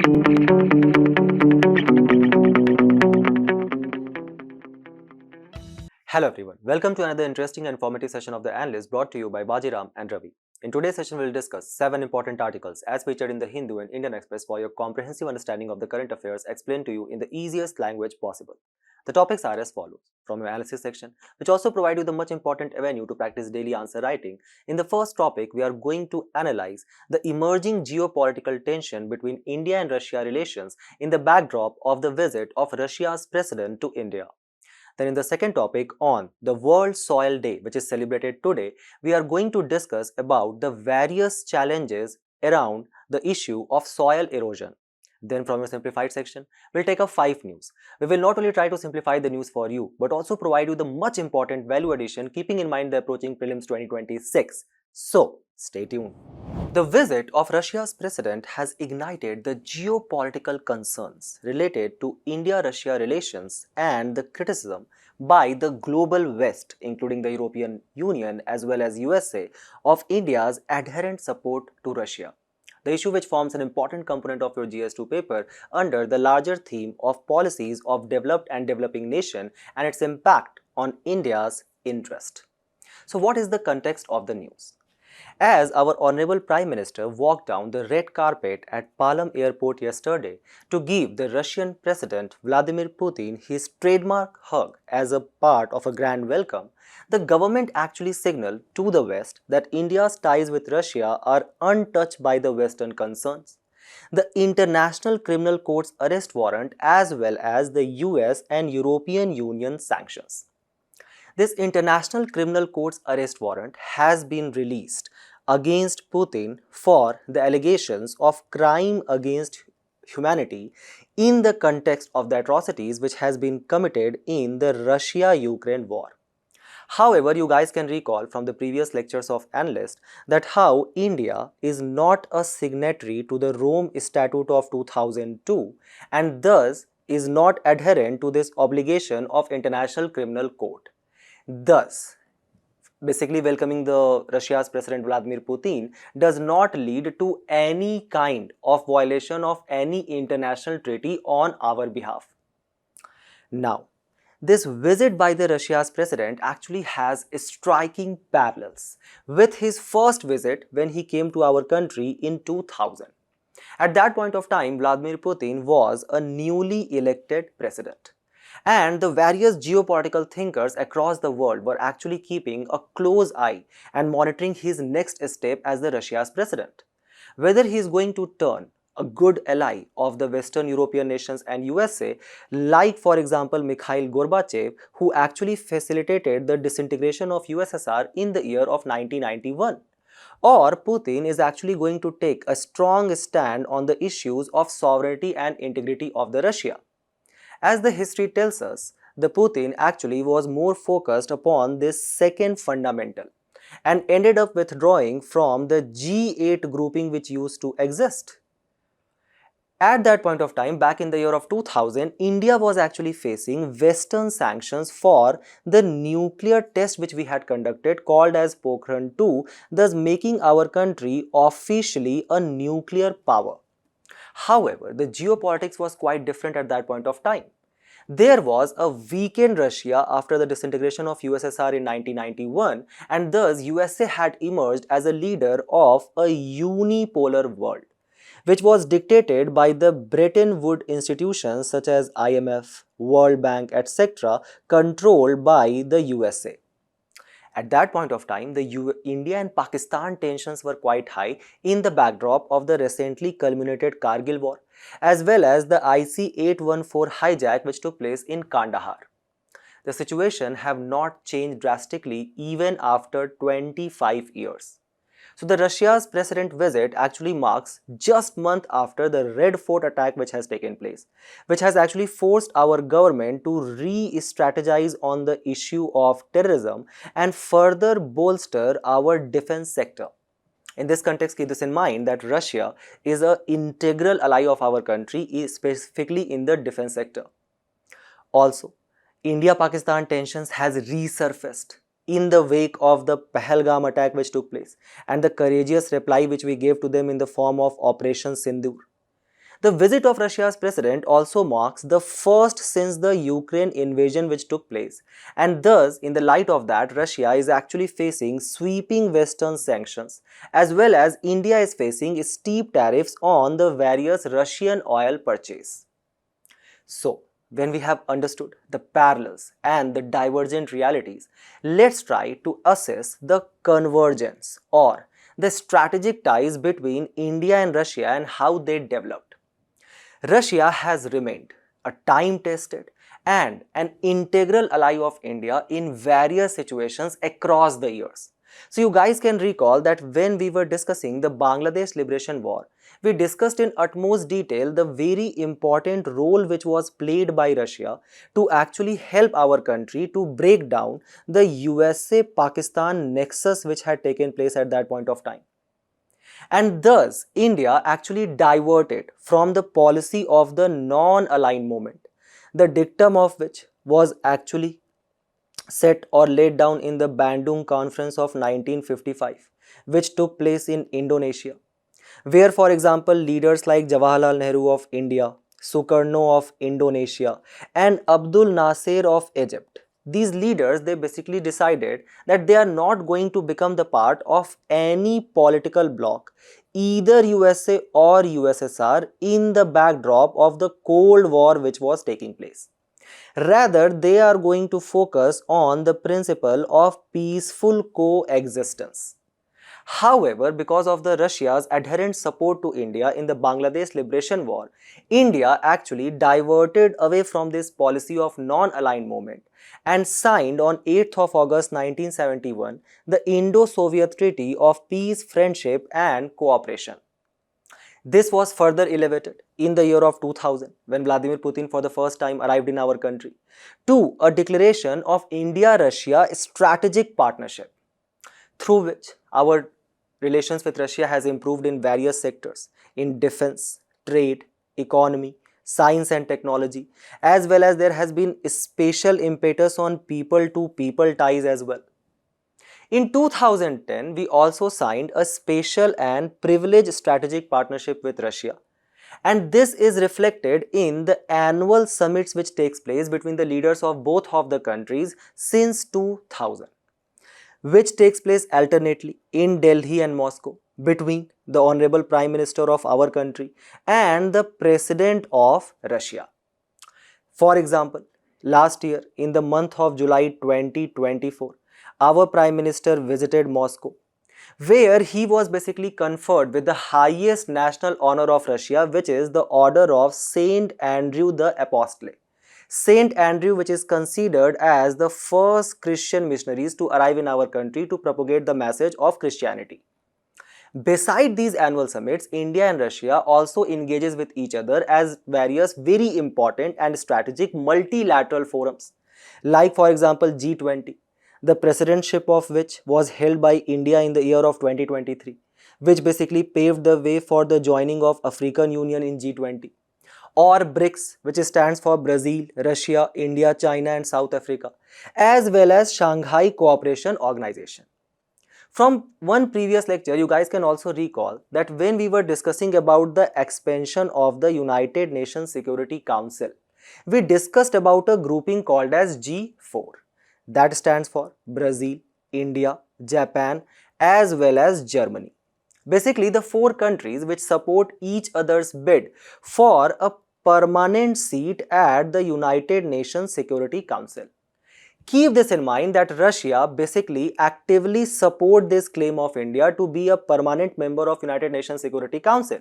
Hello everyone, welcome to another interesting and informative session of The Analyst brought to you by Bajiram and Ravi. In today's session, we will discuss 7 important articles as featured in the Hindu and Indian Express for your comprehensive understanding of the current affairs explained to you in the easiest language possible. The topics are as follows from your analysis section, which also provide you the much important avenue to practice daily answer writing. In the first topic, we are going to analyze the emerging geopolitical tension between India and Russia relations in the backdrop of the visit of Russia's president to India. Then in the second topic on the World Soil Day, which is celebrated today, we are going to discuss about the various challenges around the issue of soil erosion. Then from your simplified section, we'll take up 5 news. We will not only try to simplify the news for you, but also provide you the much important value addition keeping in mind the approaching prelims 2026. So, stay tuned. The visit of Russia's president has ignited the geopolitical concerns related to India-Russia relations and the criticism by the global West, including the European Union as well as USA, of India's adherent support to Russia. The issue which forms an important component of your GS2 paper under the larger theme of policies of developed and developing nation and its impact on India's interest. So what is the context of the news? As our Honorable Prime Minister walked down the red carpet at Palam Airport yesterday to give the Russian President Vladimir Putin his trademark hug as a part of a grand welcome, the government actually signaled to the West that India's ties with Russia are untouched by the Western concerns. The International Criminal Court's arrest warrant as well as the US and European Union sanctions. This International Criminal Court's arrest warrant has been released against Putin for the allegations of crime against humanity in the context of the atrocities which has been committed in the Russia-Ukraine war. However, you guys can recall from the previous lectures of Analyst that how India is not a signatory to the Rome Statute of 2002 and thus is not adherent to this obligation of International Criminal Court. Thus, basically welcoming the Russia's President Vladimir Putin does not lead to any kind of violation of any international treaty on our behalf. Now, this visit by the Russia's president actually has striking parallels with his first visit when he came to our country in 2000. At that point of time, Vladimir Putin was a newly elected president. And the various geopolitical thinkers across the world were actually keeping a close eye and monitoring his next step as the Russia's president. Whether he is going to turn a good ally of the Western European nations and USA, like for example Mikhail Gorbachev, who actually facilitated the disintegration of USSR in the year of 1991. Or Putin is actually going to take a strong stand on the issues of sovereignty and integrity of the Russia. As the history tells us, the Putin actually was more focused upon this second fundamental and ended up withdrawing from the G8 grouping which used to exist. At that point of time, back in the year of 2000, India was actually facing Western sanctions for the nuclear test which we had conducted called as Pokhran 2, thus making our country officially a nuclear power. However, the geopolitics was quite different at that point of time. There was a weakened Russia after the disintegration of USSR in 1991 and thus USA had emerged as a leader of a unipolar world, which was dictated by the Bretton Woods institutions such as IMF, World Bank, etc., controlled by the USA. At that point of time, the India and Pakistan tensions were quite high in the backdrop of the recently culminated Kargil war, as well as the IC-814 hijack which took place in Kandahar. The situation have not changed drastically even after 25 years. So the Russia's president visit actually marks just month after the Red Fort attack which has taken place, which has actually forced our government to re-strategize on the issue of terrorism and further bolster our defense sector. In this context, keep this in mind that Russia is an integral ally of our country, specifically in the defense sector. Also, India-Pakistan tensions has resurfaced in the wake of the Pahalgam attack which took place and the courageous reply which we gave to them in the form of Operation Sindoor. The visit of Russia's president also marks the first since the Ukraine invasion which took place, and thus, in the light of that, Russia is actually facing sweeping Western sanctions, as well as India is facing steep tariffs on the various Russian oil purchase. So, when we have understood the parallels and the divergent realities, let's try to assess the convergence or the strategic ties between India and Russia and how they developed. Russia has remained a time-tested and an integral ally of India in various situations across the years. So you guys can recall that when we were discussing the Bangladesh Liberation War, we discussed in utmost detail the very important role which was played by Russia to actually help our country to break down the USA-Pakistan nexus which had taken place at that point of time. And thus, India actually diverted from the policy of the non-aligned movement, the dictum of which was actually set or laid down in the Bandung Conference of 1955, which took place in Indonesia, where, for example, leaders like Jawaharlal Nehru of India, Sukarno of Indonesia, and Abdul Nasser of Egypt, these leaders, they basically decided that they are not going to become the part of any political bloc, either USA or USSR, in the backdrop of the Cold War which was taking place. Rather, they are going to focus on the principle of peaceful coexistence. However, because of the Russia's adherent support to India in the Bangladesh Liberation War, India actually diverted away from this policy of non-aligned movement and signed on 8th of August 1971 the Indo-Soviet Treaty of Peace, Friendship and Cooperation. This was further elevated in the year of 2000 when Vladimir Putin for the first time arrived in our country to a declaration of India-Russia strategic partnership, through which our relations with Russia has improved in various sectors in defense, trade, economy, science and technology, as well as there has been a special impetus on people-to-people ties as well. In 2010, we also signed a special and privileged strategic partnership with Russia. And this is reflected in the annual summits which takes place between the leaders of both of the countries since 2000, which takes place alternately in Delhi and Moscow between the Honorable Prime Minister of our country and the President of Russia. For example, last year in the month of July 2024, our Prime Minister visited Moscow, where he was basically conferred with the highest national honor of Russia, which is the Order of Saint Andrew the Apostle. Saint Andrew, which is considered as the first Christian missionaries to arrive in our country to propagate the message of Christianity. Beside these annual summits, India and Russia also engages with each other as various very important and strategic multilateral forums, like for example G20, the presidentship of which was held by India in the year of 2023, which basically paved the way for the joining of African Union in G20. Or BRICS, which stands for Brazil, Russia, India, China and South Africa, as well as Shanghai Cooperation Organization. From one previous lecture, you guys can also recall that when we were discussing about the expansion of the United Nations Security Council, we discussed about a grouping called as G4. That stands for Brazil, India, Japan, as well as Germany. Basically, the four countries which support each other's bid for a permanent seat at the United Nations Security Council. Keep this in mind that Russia basically actively support this claim of India to be a permanent member of United Nations Security Council.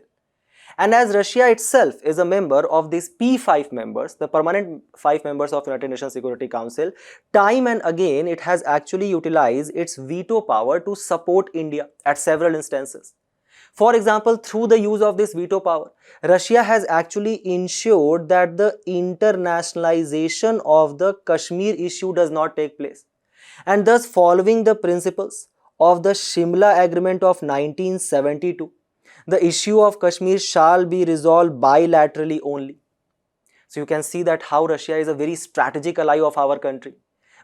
And as Russia itself is a member of these P5 members, the permanent 5 members of United Nations Security Council, time and again it has actually utilized its veto power to support India at several instances. For example, through the use of this veto power, Russia has actually ensured that the internationalization of the Kashmir issue does not take place. And thus, following the principles of the Shimla Agreement of 1972, the issue of Kashmir shall be resolved bilaterally only. So you can see that how Russia is a very strategic ally of our country,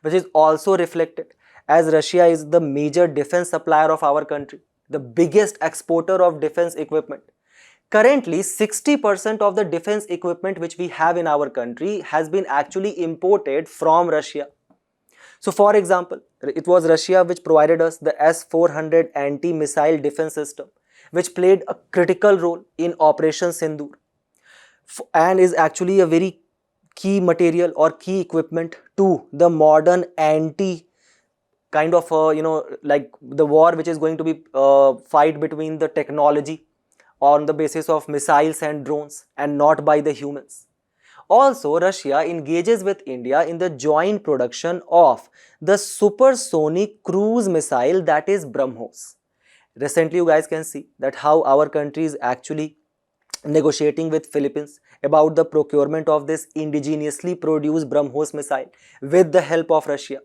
which is also reflected as Russia is the major defense supplier of our country, the biggest exporter of defense equipment, Currently, 60% of the defense equipment which we have in our country has been actually imported from Russia. So for example, it was Russia which provided us the S-400 anti-missile defense system, which played a critical role in Operation Sindoor and is actually a very key material or key equipment to the modern anti kind of like the war which is going to be fight between the technology on the basis of missiles and drones and not by the humans. Also, Russia engages with India in the joint production of the supersonic cruise missile, that is BrahMos. Recently, you guys can see that how our country is actually negotiating with Philippines about the procurement of this indigenously produced BrahMos missile with the help of Russia.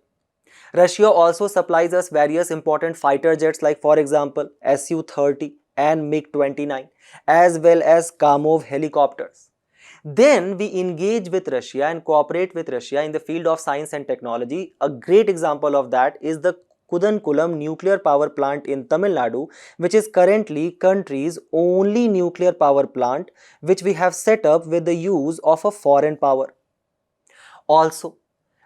Russia also supplies us various important fighter jets like, for example, Su-30 and MiG-29, as well as Kamov helicopters. Then we engage with Russia and cooperate with Russia in the field of science and technology. A great example of that is the Kudankulam nuclear power plant in Tamil Nadu, which is currently country's only nuclear power plant which we have set up with the use of a foreign power. Also,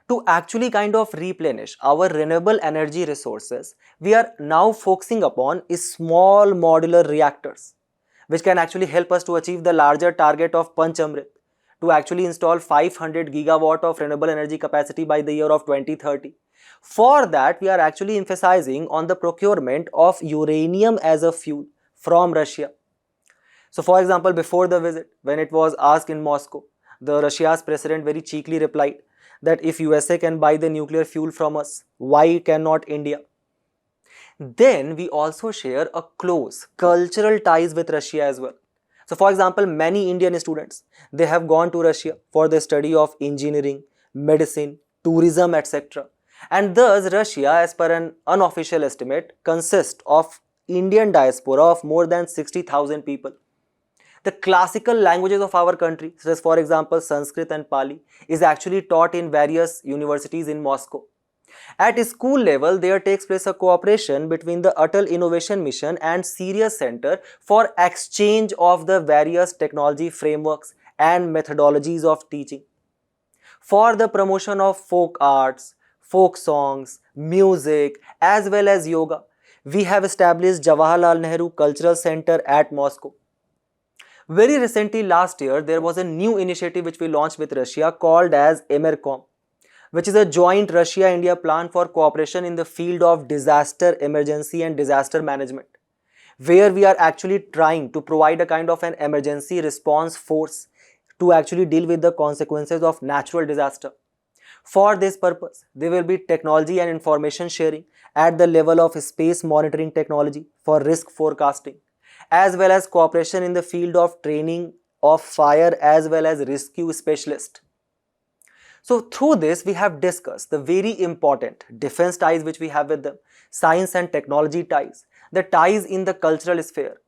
to actually kind of replenish our renewable energy resources, we are now focusing upon is small modular reactors, which can actually help us to achieve the larger target of Panchamrit, to actually install 500 gigawatt of renewable energy capacity by the year of 2030. For that, we are actually emphasizing on the procurement of uranium as a fuel from Russia. So for example, before the visit, when it was asked in Moscow, the Russia's president very cheekily replied that if USA can buy the nuclear fuel from us, why cannot India? Then we also share a close cultural ties with Russia as well. So for example, many Indian students, they have gone to Russia for the study of engineering, medicine, tourism, etc. And thus Russia, as per an unofficial estimate, consists of Indian diaspora of more than 60,000 people. The classical languages of our country, such as for example Sanskrit and Pali, is actually taught in various universities in Moscow. At school level, there takes place a cooperation between the Atal Innovation Mission and Sirius Center for exchange of the various technology frameworks and methodologies of teaching. For the promotion of folk arts, folk songs, music, as well as yoga, we have established Jawaharlal Nehru Cultural Center at Moscow. Very recently, last year, there was a new initiative which we launched with Russia called as EMERCOM, which is a joint Russia-India plan for cooperation in the field of disaster emergency and disaster management, where we are actually trying to provide a kind of an emergency response force to actually deal with the consequences of natural disaster. For this purpose, there will be technology and information sharing at the level of space monitoring technology for risk forecasting, as well as cooperation in the field of training of fire as well as rescue specialists. So through this, we have discussed the very important defense ties which we have with them, science and technology ties, the ties in the cultural sphere.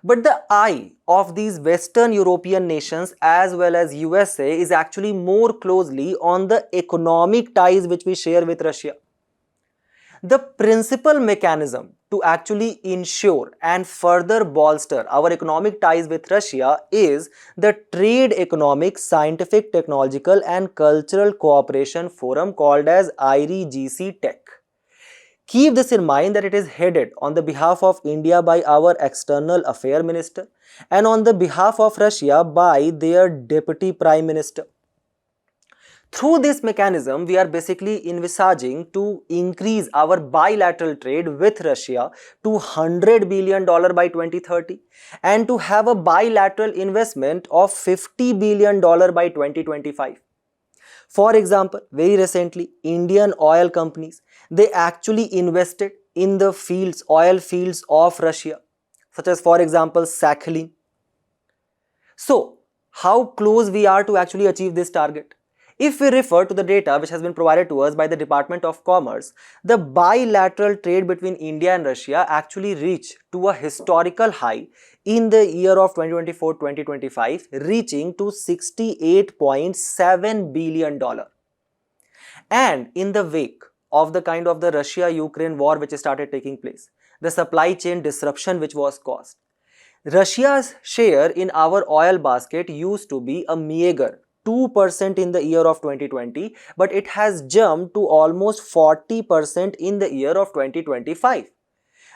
But the eye of these Western European nations as well as USA is actually more closely on the economic ties which we share with Russia. The principal mechanism to actually ensure and further bolster our economic ties with Russia is the Trade Economic, Scientific, Technological and Cultural Cooperation Forum called as IRIGC Tech. Keep this in mind that it is headed on the behalf of India by our External Affairs Minister and on the behalf of Russia by their Deputy Prime Minister. Through this mechanism, we are basically envisaging to increase our bilateral trade with Russia to $100 billion by 2030 and to have a bilateral investment of $50 billion by 2025. For example, very recently, Indian oil companies, they actually invested in the fields, oil fields of Russia, such as for example, Sakhalin. So, how close we are to actually achieve this target? If we refer to the data which has been provided to us by the Department of Commerce, the bilateral trade between India and Russia actually reached to a historical high in the year of 2024-2025, reaching to $68.7 billion. And in the wake of the kind of the Russia-Ukraine war which started taking place, the supply chain disruption which was caused, Russia's share in our oil basket used to be a meager 2% in the year of 2020, but it has jumped to almost 40% in the year of 2025.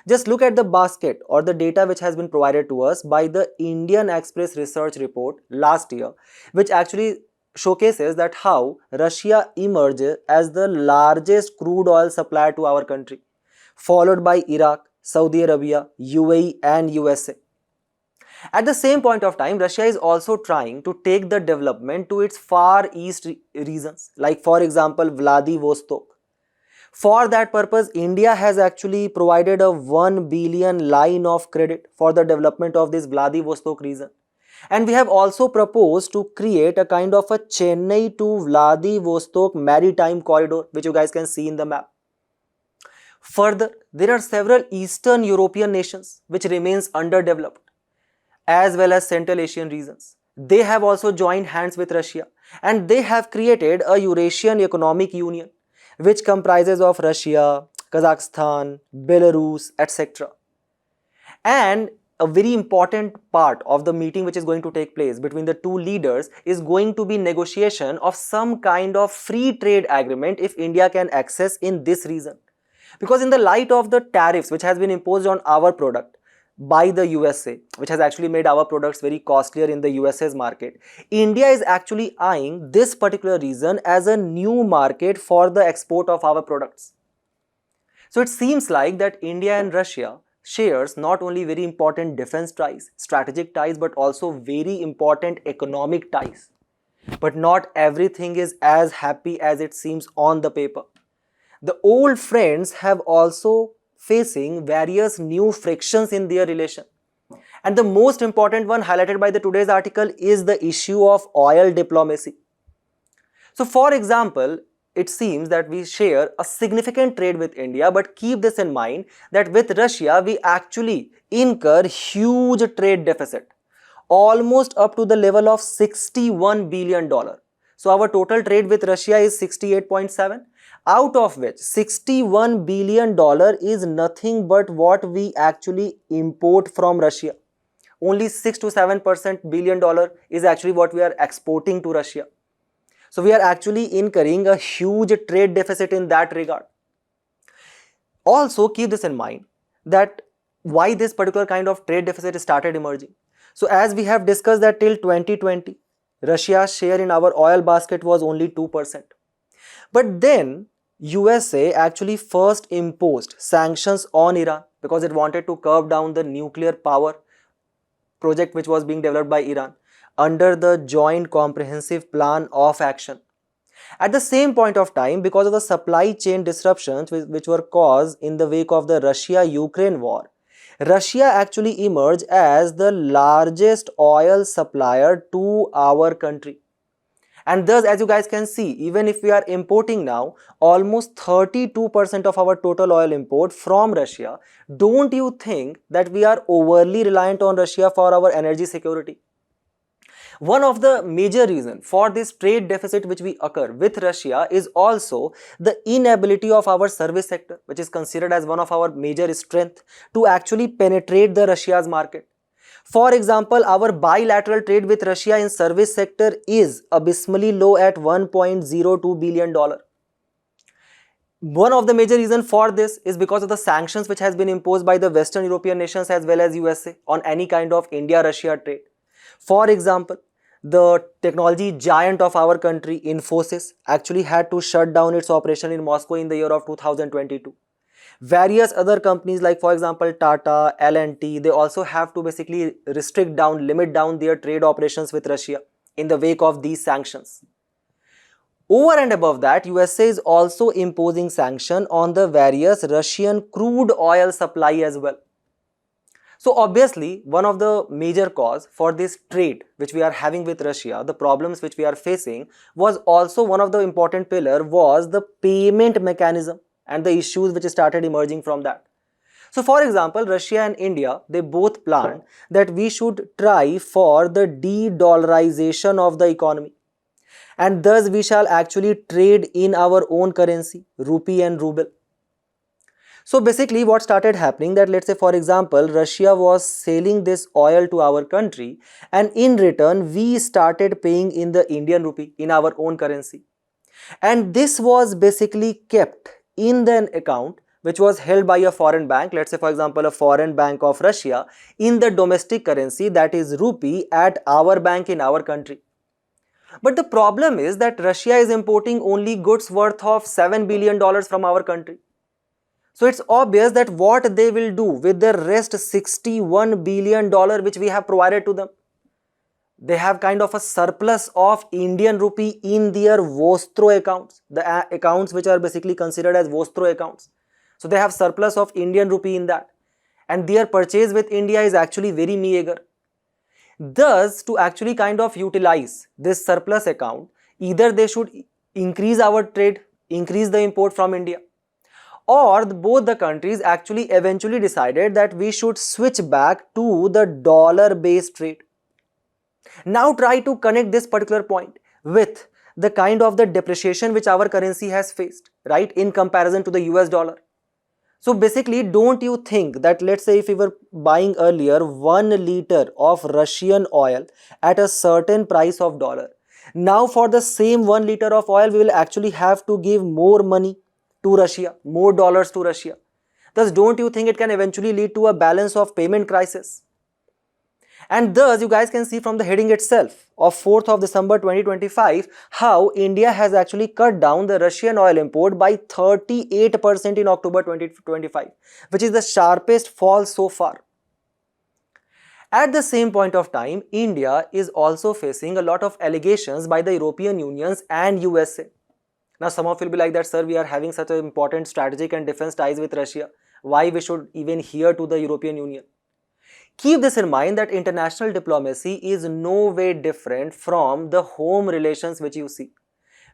Just look at the basket or the data which has been provided to us by the Indian Express research report last year, which actually showcases that how Russia emerged as the largest crude oil supplier to our country, followed by Iraq, Saudi Arabia, UAE and USA. At the same point of time, Russia is also trying to take the development to its far east regions, like for example Vladivostok. For that purpose, India has actually provided a 1 billion line of credit for the development of this Vladivostok region. And we have also proposed to create a kind of a Chennai to Vladivostok maritime corridor, which you guys can see in the map. Further, there are several Eastern European nations which remains underdeveloped, as well as Central Asian regions. They have also joined hands with Russia and they have created a Eurasian Economic Union, which comprises of Russia, Kazakhstan, Belarus, etc. And a very important part of the meeting which is going to take place between the two leaders is going to be negotiation of some kind of free trade agreement if India can access in this region. Because in the light of the tariffs which has been imposed on our product by the USA, which has actually made our products very costlier in the USA's market, India is actually eyeing this particular region as a new market for the export of our products. So it seems like that India and Russia shares not only very important defense ties, strategic ties, but also very important economic ties. But not everything is as happy as it seems on the paper. The old friends have also facing various new frictions in their relation. And the most important one highlighted by the today's article is the issue of oil diplomacy. So for example, it seems that we share a significant trade with India, but keep this in mind that with Russia, we actually incur huge trade deficit, almost up to the level of $61 billion. So our total trade with Russia is 68.7, out of which $61 billion is nothing but what we actually import from Russia. Only 6 to 7% billion dollar is actually what we are exporting to Russia. So we are actually incurring a huge trade deficit in that regard. Also keep this in mind that why this particular kind of trade deficit started emerging. So as we have discussed that till 2020, Russia's share in our oil basket was only 2%. But then USA actually first imposed sanctions on Iran because it wanted to curb down the nuclear power project which was being developed by Iran under the Joint Comprehensive Plan of Action. At the same point of time, because of the supply chain disruptions which were caused in the wake of the Russia-Ukraine war, Russia actually emerged as the largest oil supplier to our country. And thus, as you guys can see, even if we are importing now almost 32% of our total oil import from Russia, don't you think that we are overly reliant on Russia for our energy security? One of the major reasons for this trade deficit which we occur with Russia is also the inability of our service sector, which is considered as one of our major strengths, to actually penetrate the Russia's market. For example, our bilateral trade with Russia in service sector is abysmally low at $1.02 billion. One of the major reasons for this is because of the sanctions which has been imposed by the Western European nations as well as USA on any kind of India-Russia trade. For example, the technology giant of our country, Infosys, actually had to shut down its operation in Moscow in the year of 2022. Various other companies like for example Tata, L&T, they also have to basically limit down their trade operations with Russia in the wake of these sanctions. Over and above that, USA is also imposing sanction on the various Russian crude oil supply as well. So obviously, one of the major cause for this trade which we are having with Russia, the problems which we are facing, was also one of the important pillar was the payment mechanism and the issues which started emerging from that. So for example, Russia and India, they both planned that we should try for the de-dollarization of the economy. And thus we shall actually trade in our own currency, rupee and ruble. So basically what started happening, that let's say for example Russia was selling this oil to our country, and in return we started paying in the Indian rupee, in our own currency, and this was basically kept in an account which was held by a foreign bank, let's say for example a foreign bank of Russia, in the domestic currency, that is rupee, at our bank in our country. But the problem is that Russia is importing only goods worth of $7 billion from our country. So it's obvious that what they will do with the rest $61 billion which we have provided to them. They have kind of a surplus of Indian rupee in their Vostro accounts, the accounts which are basically considered as Vostro accounts. So they have surplus of Indian rupee in that, and their purchase with India is actually very meager. Thus, to actually kind of utilize this surplus account, either they should increase our trade, increase the import from India, or both the countries actually eventually decided that we should switch back to the dollar based trade. Now try to connect this particular point with the kind of the depreciation which our currency has faced, right, in comparison to the US dollar. So basically, don't you think that, let's say if we were buying earlier 1 liter of Russian oil at a certain price of dollar, now for the same 1 liter of oil we will actually have to give more money to Russia, more dollars to Russia. Thus, don't you think it can eventually lead to a balance of payment crisis? And thus, you guys can see from the heading itself of 4th of December 2025 how India has actually cut down the Russian oil import by 38% in October 2025, which is the sharpest fall so far. At the same point of time, India is also facing a lot of allegations by the European Unions and USA. Now, some of you will be like that, sir, we are having such an important strategic and defense ties with Russia. Why we should even hear to the European Union? Keep this in mind that international diplomacy is no way different from the home relations which you see,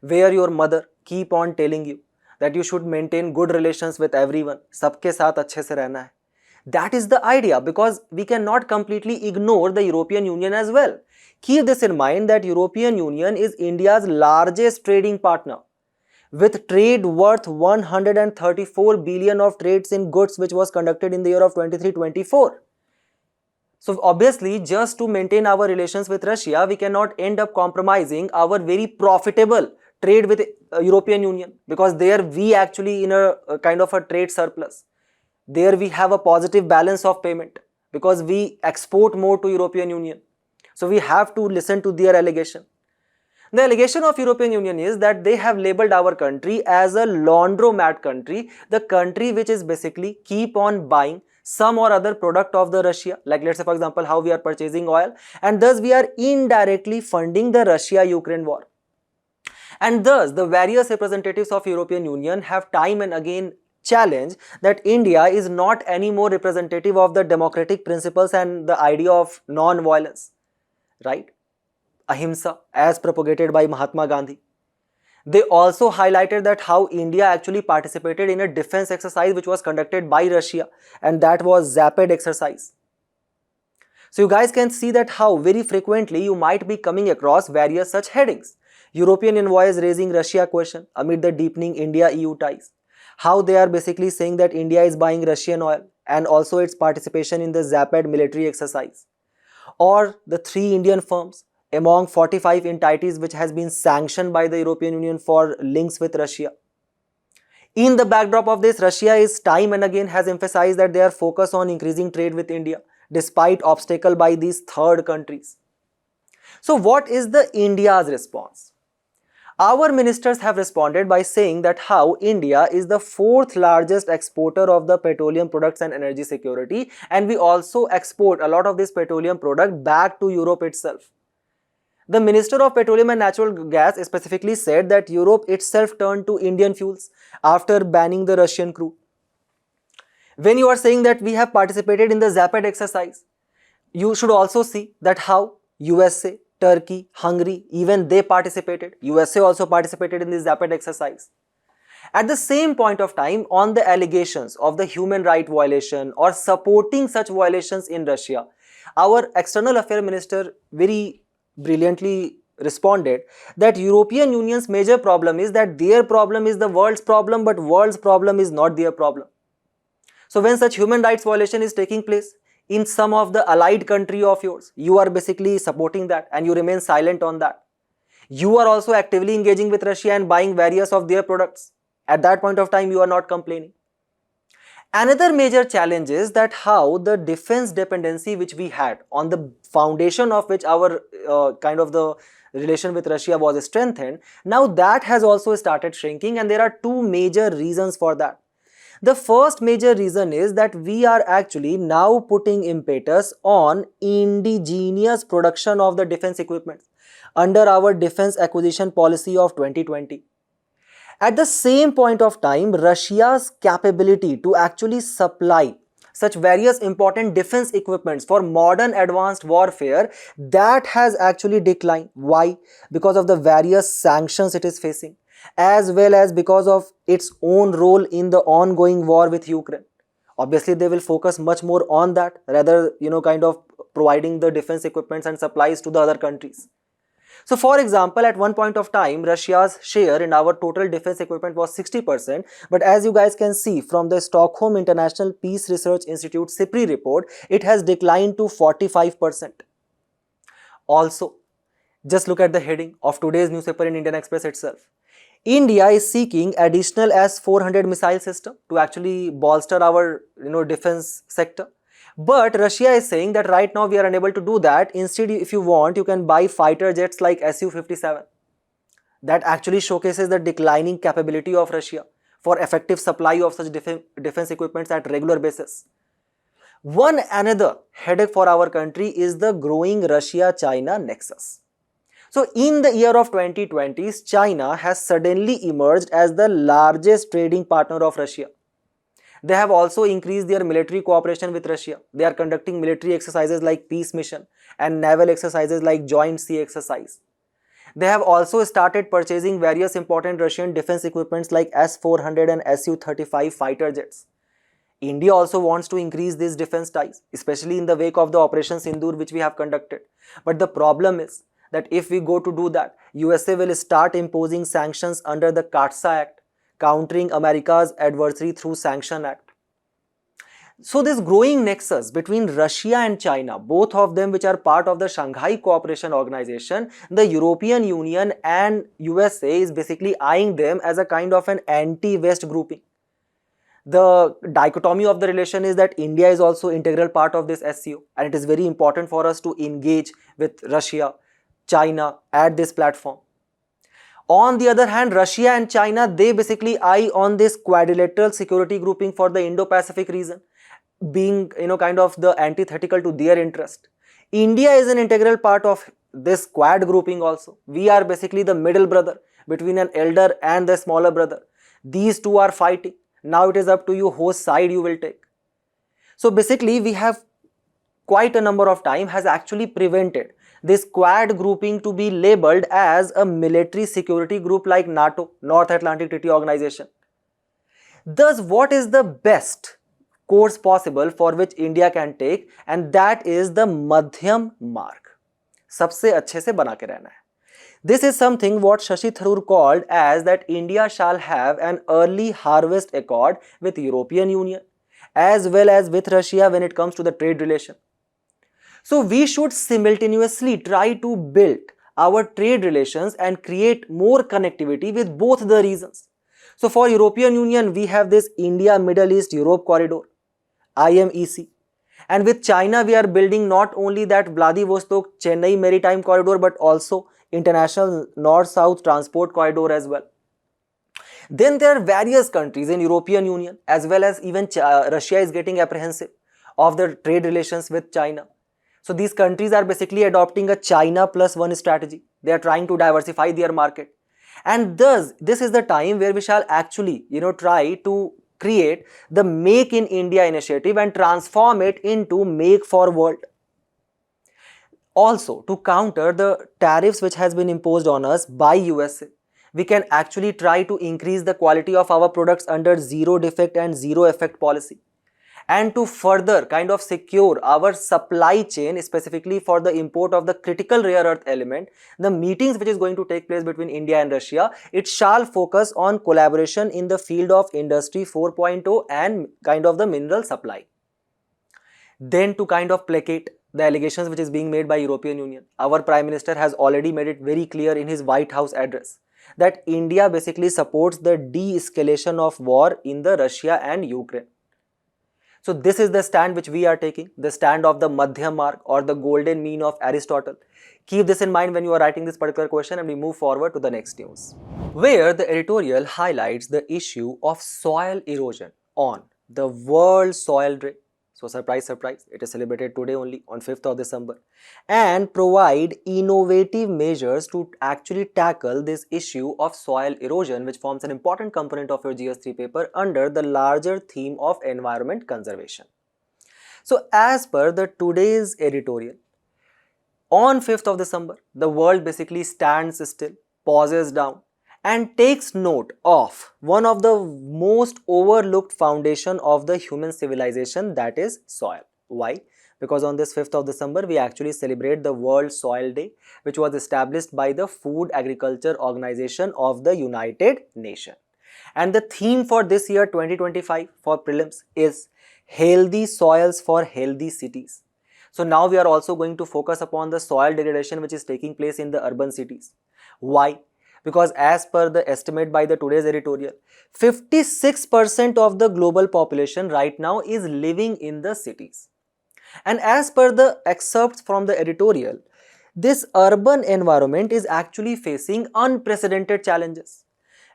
where your mother keep on telling you that you should maintain good relations with everyone, सबके साथ अच्छे से रहना है. That is the idea, because we cannot completely ignore the European Union as well. Keep this in mind that European Union is India's largest trading partner, with trade worth 134 billion of trades in goods which was conducted in the year of 23-24. So obviously, just to maintain our relations with Russia, we cannot end up compromising our very profitable trade with European Union, because there we actually in a kind of a trade surplus. There we have a positive balance of payment because we export more to European Union. So we have to listen to their allegation. The allegation of European Union is that they have labeled our country as a laundromat country, the country which is basically keep on buying some or other product of the Russia, like let's say for example how we are purchasing oil, and thus we are indirectly funding the Russia-Ukraine war. And thus the various representatives of European Union have time and again challenged that India is not anymore representative of the democratic principles and the idea of non-violence, right? Ahimsa, as propagated by Mahatma Gandhi. They also highlighted that how India actually participated in a defense exercise which was conducted by Russia, and that was Zapad exercise. So you guys can see that how very frequently you might be coming across various such headings. European envoys raising Russia question amid the deepening India-EU ties. How they are basically saying that India is buying Russian oil and also its participation in the Zapad military exercise. Or the 3 Indian firms among 45 entities which has been sanctioned by the European Union for links with Russia. In the backdrop of this, Russia is time and again has emphasized that they are focused on increasing trade with India despite obstacle by these third countries. So what is the India's response? Our ministers have responded by saying that how India is the 4th largest exporter of the petroleum products and energy security, and we also export a lot of this petroleum product back to Europe itself. The Minister of Petroleum and Natural Gas specifically said that Europe itself turned to Indian fuels after banning the Russian crude. When you are saying that we have participated in the Zapad exercise, you should also see that how USA, Turkey, Hungary, even they participated. USA also participated in this Zapad exercise. At the same point of time, on the allegations of the human right violation or supporting such violations in Russia, our External Affairs Minister very brilliantly responded that European Union's major problem is that their problem is the world's problem, but world's problem is not their problem. So when such human rights violation is taking place in some of the allied country of yours, you are basically supporting that and you remain silent on that. You are also actively engaging with Russia and buying various of their products. At that point of time, you are not complaining. Another major challenge is that how the defense dependency which we had, on the foundation of which our kind of the relation with Russia was strengthened, now that has also started shrinking, and there are two major reasons for that. The first major reason is that we are actually now putting impetus on indigenous production of the defense equipment under our defense acquisition policy of 2020. At the same point of time, Russia's capability to actually supply such various important defense equipments for modern advanced warfare, that has actually declined. Why? Because of the various sanctions it is facing, as well as because of its own role in the ongoing war with Ukraine. Obviously, they will focus much more on that rather, kind of providing the defense equipments and supplies to the other countries. So for example, at one point of time, Russia's share in our total defense equipment was 60%, but as you guys can see from the Stockholm International Peace Research Institute SIPRI report, it has declined to 45%. Also, just look at the heading of today's newspaper in Indian Express itself. India is seeking additional S-400 missile system to actually bolster our defense sector. But Russia is saying that right now we are unable to do that. Instead, if you want, you can buy fighter jets like Su-57. That actually showcases the declining capability of Russia for effective supply of such defense equipments at regular basis. One another headache for our country is the growing Russia-China nexus. So in the year of 2020, China has suddenly emerged as the largest trading partner of Russia. They have also increased their military cooperation with Russia. They are conducting military exercises like Peace Mission and naval exercises like Joint Sea Exercise. They have also started purchasing various important Russian defense equipments like S-400 and Su-35 fighter jets. India also wants to increase these defense ties, especially in the wake of the Operation Sindoor which we have conducted. But the problem is that if we go to do that, USA will start imposing sanctions under the CAATSA Act, countering America's adversary through Sanction Act. So this growing nexus between Russia and China, both of them which are part of the Shanghai Cooperation Organization, the European Union and USA is basically eyeing them as a kind of an anti-West grouping. The dichotomy of the relation is that India is also integral part of this SCO, and it is very important for us to engage with Russia, China at this platform. On the other hand, Russia and China, they basically eye on this quadrilateral security grouping for the Indo-Pacific region, being kind of the antithetical to their interest. India is an integral part of this quad grouping also. We are basically the middle brother between an elder and the smaller brother. These two are fighting. Now it is up to you whose side you will take. So basically we have quite a number of time has actually prevented this quad grouping to be labeled as a military security group like NATO, North Atlantic Treaty Organization. Thus, what is the best course possible for which India can take, and that is the Madhyam Marg. सबसे अच्छे से बना के रहना है. This is something what Shashi Tharoor called as that India shall have an early harvest accord with European Union as well as with Russia when it comes to the trade relation. So we should simultaneously try to build our trade relations and create more connectivity with both the regions. So for European Union, we have this India Middle East Europe corridor, IMEC. And with China, we are building not only that Vladivostok Chennai maritime corridor, but also international north-south transport corridor as well. Then there are various countries in European Union as well as even Russia is getting apprehensive of the trade relations with China. So these countries are basically adopting a China plus one strategy. They are trying to diversify their market. And thus, this is the time where we shall actually, try to create the Make in India initiative and transform it into Make for World. Also, to counter the tariffs which has been imposed on us by USA, we can actually try to increase the quality of our products under zero defect and zero effect policy. And to further kind of secure our supply chain, specifically for the import of the critical rare earth element, the meetings which is going to take place between India and Russia, it shall focus on collaboration in the field of Industry 4.0 and kind of the mineral supply. Then to kind of placate the allegations which is being made by European Union, our Prime Minister has already made it very clear in his White House address that India basically supports the de-escalation of war in the Russia and Ukraine. So this is the stand which we are taking, the stand of the Madhyam Marg or the golden mean of Aristotle. Keep this in mind when you are writing this particular question, and we move forward to the next news, where the editorial highlights the issue of soil erosion on the World Soil Day. So surprise, surprise, it is celebrated today only on 5th of December, and provide innovative measures to actually tackle this issue of soil erosion, which forms an important component of your GS3 paper under the larger theme of environment conservation. So as per the today's editorial, on 5th of December, the world basically stands still, pauses down, and takes note of one of the most overlooked foundation of the human civilization, that is soil. Why? Because on this 5th of December, we actually celebrate the World Soil Day, which was established by the Food Agriculture Organization of the United Nations. And the theme for this year 2025 for prelims is Healthy Soils for Healthy Cities. So now we are also going to focus upon the soil degradation which is taking place in the urban cities. Why? Because as per the estimate by the today's editorial, 56% of the global population right now is living in the cities. And as per the excerpts from the editorial, this urban environment is actually facing unprecedented challenges.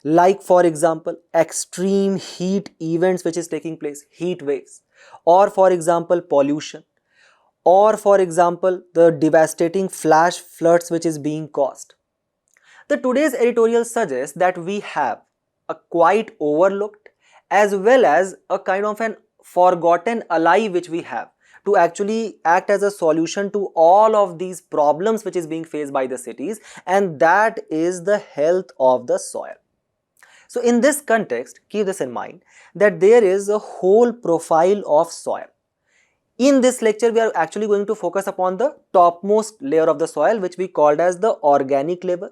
Like for example, extreme heat events which is taking place, heat waves, or for example pollution, or for example the devastating flash floods which is being caused. The today's editorial suggests that we have a quite overlooked as well as a kind of an forgotten ally which we have to actually act as a solution to all of these problems which is being faced by the cities, and that is the health of the soil. So in this context, keep this in mind that there is a whole profile of soil. In this lecture, we are actually going to focus upon the topmost layer of the soil, which we called as the organic layer,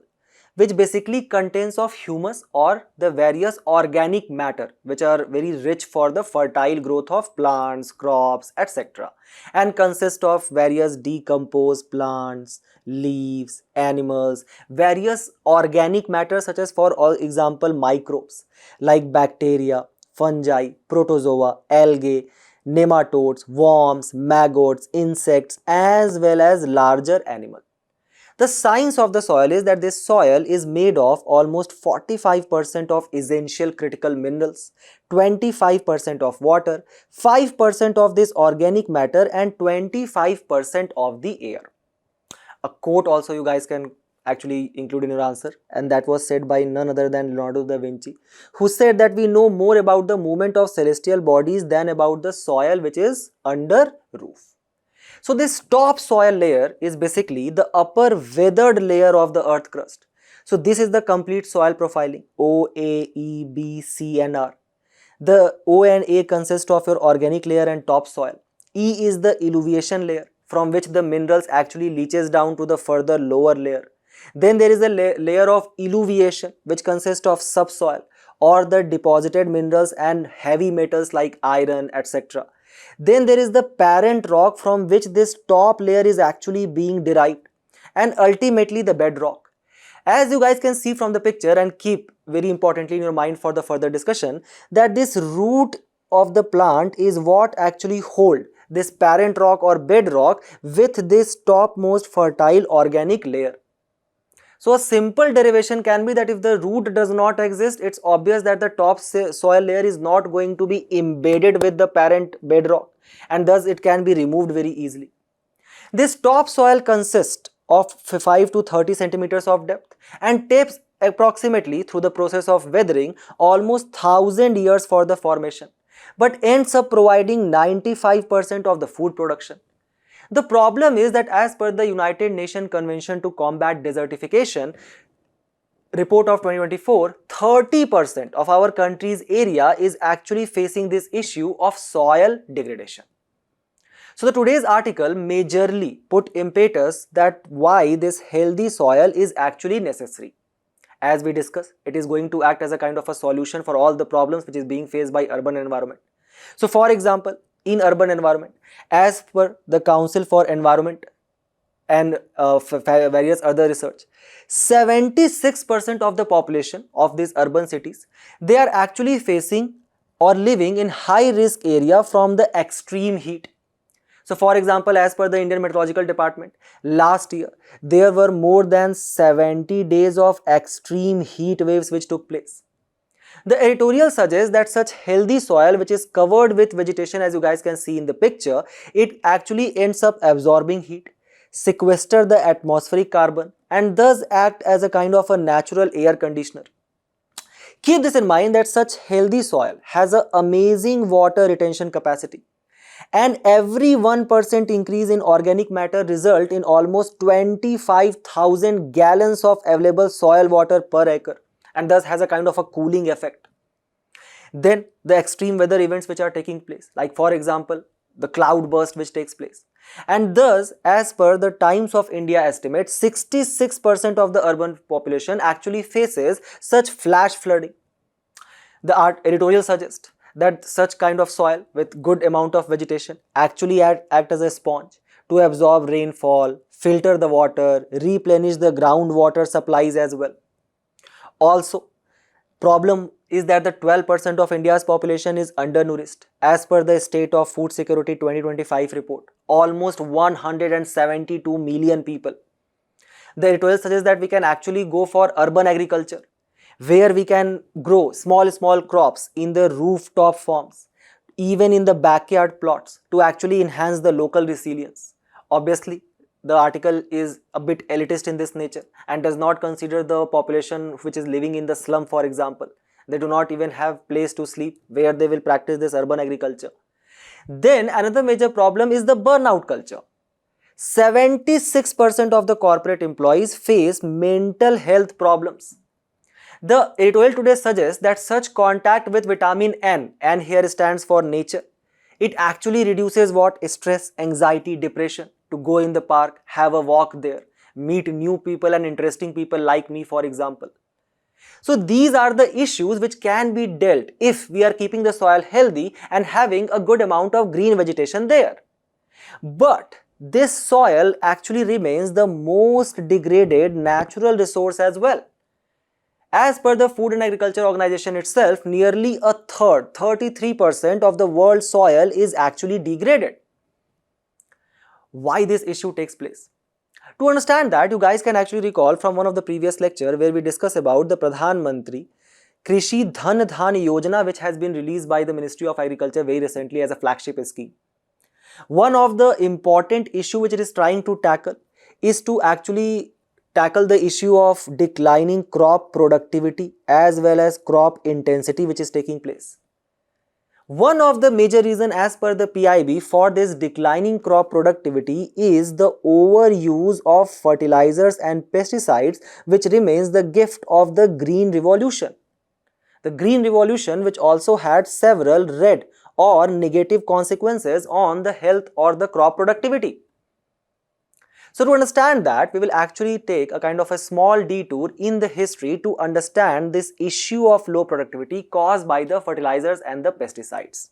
which basically contains of humus or the various organic matter which are very rich for the fertile growth of plants, crops, etc. and consist of various decomposed plants, leaves, animals, various organic matter such as for example microbes like bacteria, fungi, protozoa, algae, nematodes, worms, maggots, insects, as well as larger animals. The science of the soil is that this soil is made of almost 45% of essential critical minerals, 25% of water, 5% of this organic matter, and 25% of the air. A quote also you guys can actually include in your answer, and that was said by none other than Leonardo da Vinci, who said that we know more about the movement of celestial bodies than about the soil which is under roof. So this top soil layer is basically the upper weathered layer of the earth crust. So this is the complete soil profiling, O, A, E, B, C and R. The O and A consist of your organic layer and topsoil. E is the eluviation layer from which the minerals actually leaches down to the further lower layer. Then there is a layer of eluviation which consists of subsoil or the deposited minerals and heavy metals like iron, etc. Then there is the parent rock from which this top layer is actually being derived, and ultimately the bedrock. As you guys can see from the picture, and keep very importantly in your mind for the further discussion, that this root of the plant is what actually hold this parent rock or bedrock with this topmost fertile organic layer. So a simple derivation can be that if the root does not exist, it's obvious that the top soil layer is not going to be embedded with the parent bedrock, and thus it can be removed very easily. This top soil consists of 5 to 30 centimeters of depth and takes approximately through the process of weathering almost 1000 years for the formation, but ends up providing 95% of the food production. The problem is that as per the United Nations Convention to Combat Desertification, report of 2024, 30% of our country's area is actually facing this issue of soil degradation. So the today's article majorly put impetus that why this healthy soil is actually necessary. As we discussed, it is going to act as a kind of a solution for all the problems which is being faced by urban environment. So for example, in urban environment, as per the Council for Environment and various other research, 76% of the population of these urban cities, they are actually facing or living in high risk area from the extreme heat. So for example, as per the Indian Meteorological Department, last year there were more than 70 days of extreme heat waves which took place. The editorial suggests that such healthy soil which is covered with vegetation, as you guys can see in the picture, it actually ends up absorbing heat, sequester the atmospheric carbon, and thus act as a kind of a natural air conditioner. Keep this in mind that such healthy soil has an amazing water retention capacity, and every 1% increase in organic matter result in almost 25,000 gallons of available soil water per acre, and thus has a kind of a cooling effect. Then the extreme weather events which are taking place, like for example the cloud burst which takes place, and thus as per the Times of India estimate, 66% of the urban population actually faces such flash flooding. The editorial suggests that such kind of soil with good amount of vegetation actually act as a sponge to absorb rainfall, filter the water, replenish the groundwater supplies as well. Also, problem is that the 12% of India's population is undernourished. As per the State of Food Security 2025 report, almost 172 million people. The editorial suggests that we can actually go for urban agriculture, where we can grow small crops in the rooftop farms, even in the backyard plots, to actually enhance the local resilience. Obviously, the article is a bit elitist in this nature and does not consider the population which is living in the slum, for example. They do not even have place to sleep where they will practice this urban agriculture. Then another major problem is the burnout culture. 76% of the corporate employees face mental health problems. The editorial today suggests that such contact with vitamin N, and here stands for nature, it actually reduces what? Stress, anxiety, depression. To go in the park, have a walk there, meet new people and interesting people like me, for example. So these are the issues which can be dealt if we are keeping the soil healthy and having a good amount of green vegetation there. But this soil actually remains the most degraded natural resource as well. As per the Food and Agriculture Organization itself, nearly a third, 33% of the world's soil is actually degraded. Why this issue takes place? To understand that, you guys can actually recall from one of the previous lecture where we discuss about the Pradhan Mantri Krishi Dhan Dhan Yojana, which has been released by the Ministry of Agriculture very recently as a flagship scheme. One of the important issue which it is trying to tackle is to actually tackle the issue of declining crop productivity as well as crop intensity which is taking place. One of the major reasons as per the PIB for this declining crop productivity is the overuse of fertilizers and pesticides, which remains the gift of the Green Revolution. The Green Revolution, which also had several red or negative consequences on the health or the crop productivity. So to understand that, we will actually take a kind of a small detour in the history to understand this issue of low productivity caused by the fertilizers and the pesticides.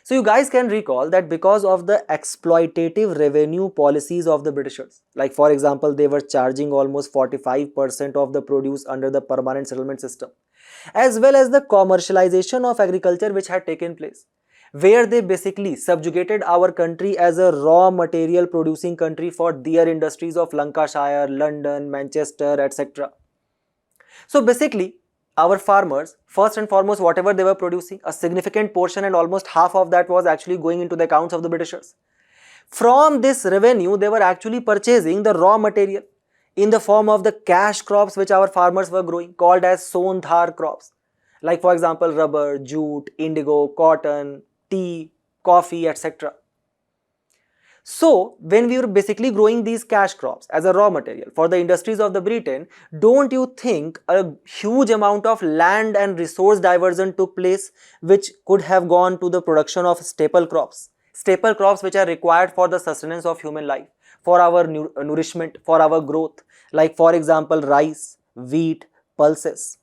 So you guys can recall that because of the exploitative revenue policies of the Britishers, like for example, they were charging almost 45% of the produce under the permanent settlement system, as well as the commercialization of agriculture which had taken place, where they basically subjugated our country as a raw material producing country for their industries of Lancashire, London, Manchester, etc. So basically, our farmers, first and foremost, whatever they were producing, a significant portion and almost half of that was actually going into the accounts of the Britishers. From this revenue, they were actually purchasing the raw material in the form of the cash crops which our farmers were growing, called as sondhar crops. Like for example, rubber, jute, indigo, cotton, tea, coffee, etc. So when we were basically growing these cash crops as a raw material for the industries of the Britain, don't you think a huge amount of land and resource diversion took place, which could have gone to the production of staple crops which are required for the sustenance of human life, for our nourishment, for our growth, like for example rice, wheat, pulses.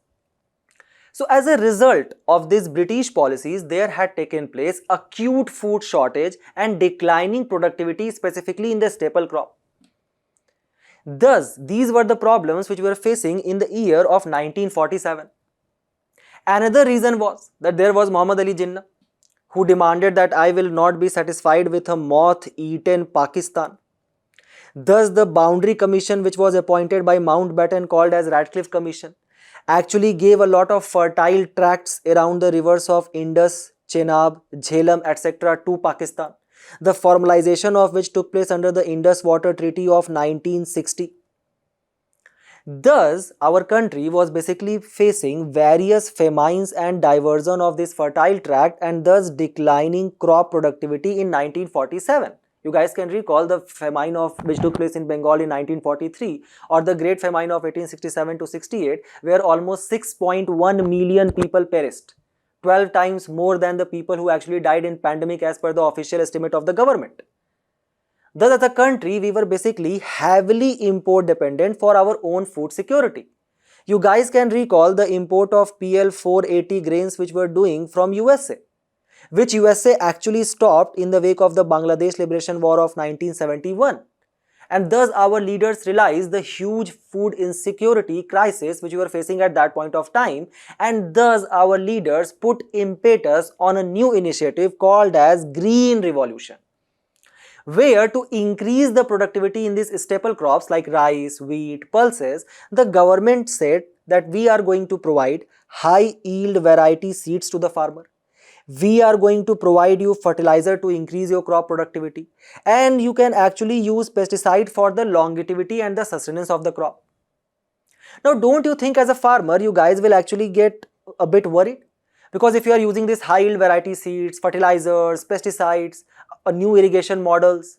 So as a result of these British policies, there had taken place acute food shortage and declining productivity, specifically in the staple crop. Thus, these were the problems which we were facing in the year of 1947. Another reason was that there was Muhammad Ali Jinnah, who demanded that I will not be satisfied with a moth-eaten Pakistan. Thus, the Boundary Commission, which was appointed by Mountbatten, called as Radcliffe Commission, actually gave a lot of fertile tracts around the rivers of Indus, Chenab, Jhelum, etc. to Pakistan, the formalization of which took place under the Indus Water Treaty of 1960. Thus, our country was basically facing various famines and diversion of this fertile tract, and thus declining crop productivity in 1947. You guys can recall the famine of which took place in Bengal in 1943, or the Great Famine of 1867 to 68, where almost 6.1 million people perished, 12 times more than the people who actually died in pandemic as per the official estimate of the government. Thus, as a country, we were basically heavily import dependent for our own food security. You guys can recall the import of PL 480 grains which were doing from USA, which USA actually stopped in the wake of the Bangladesh Liberation War of 1971. And thus our leaders realized the huge food insecurity crisis which we were facing at that point of time, and thus our leaders put impetus on a new initiative called as Green Revolution, where to increase the productivity in these staple crops like rice, wheat, pulses, the government said that we are going to provide high yield variety seeds to the farmer. We are going to provide you fertilizer to increase your crop productivity, and you can actually use pesticide for the longevity and the sustenance of the crop. Now, don't you think as a farmer you guys will actually get a bit worried? Because if you are using this high yield variety seeds, fertilizers, pesticides, new irrigation models,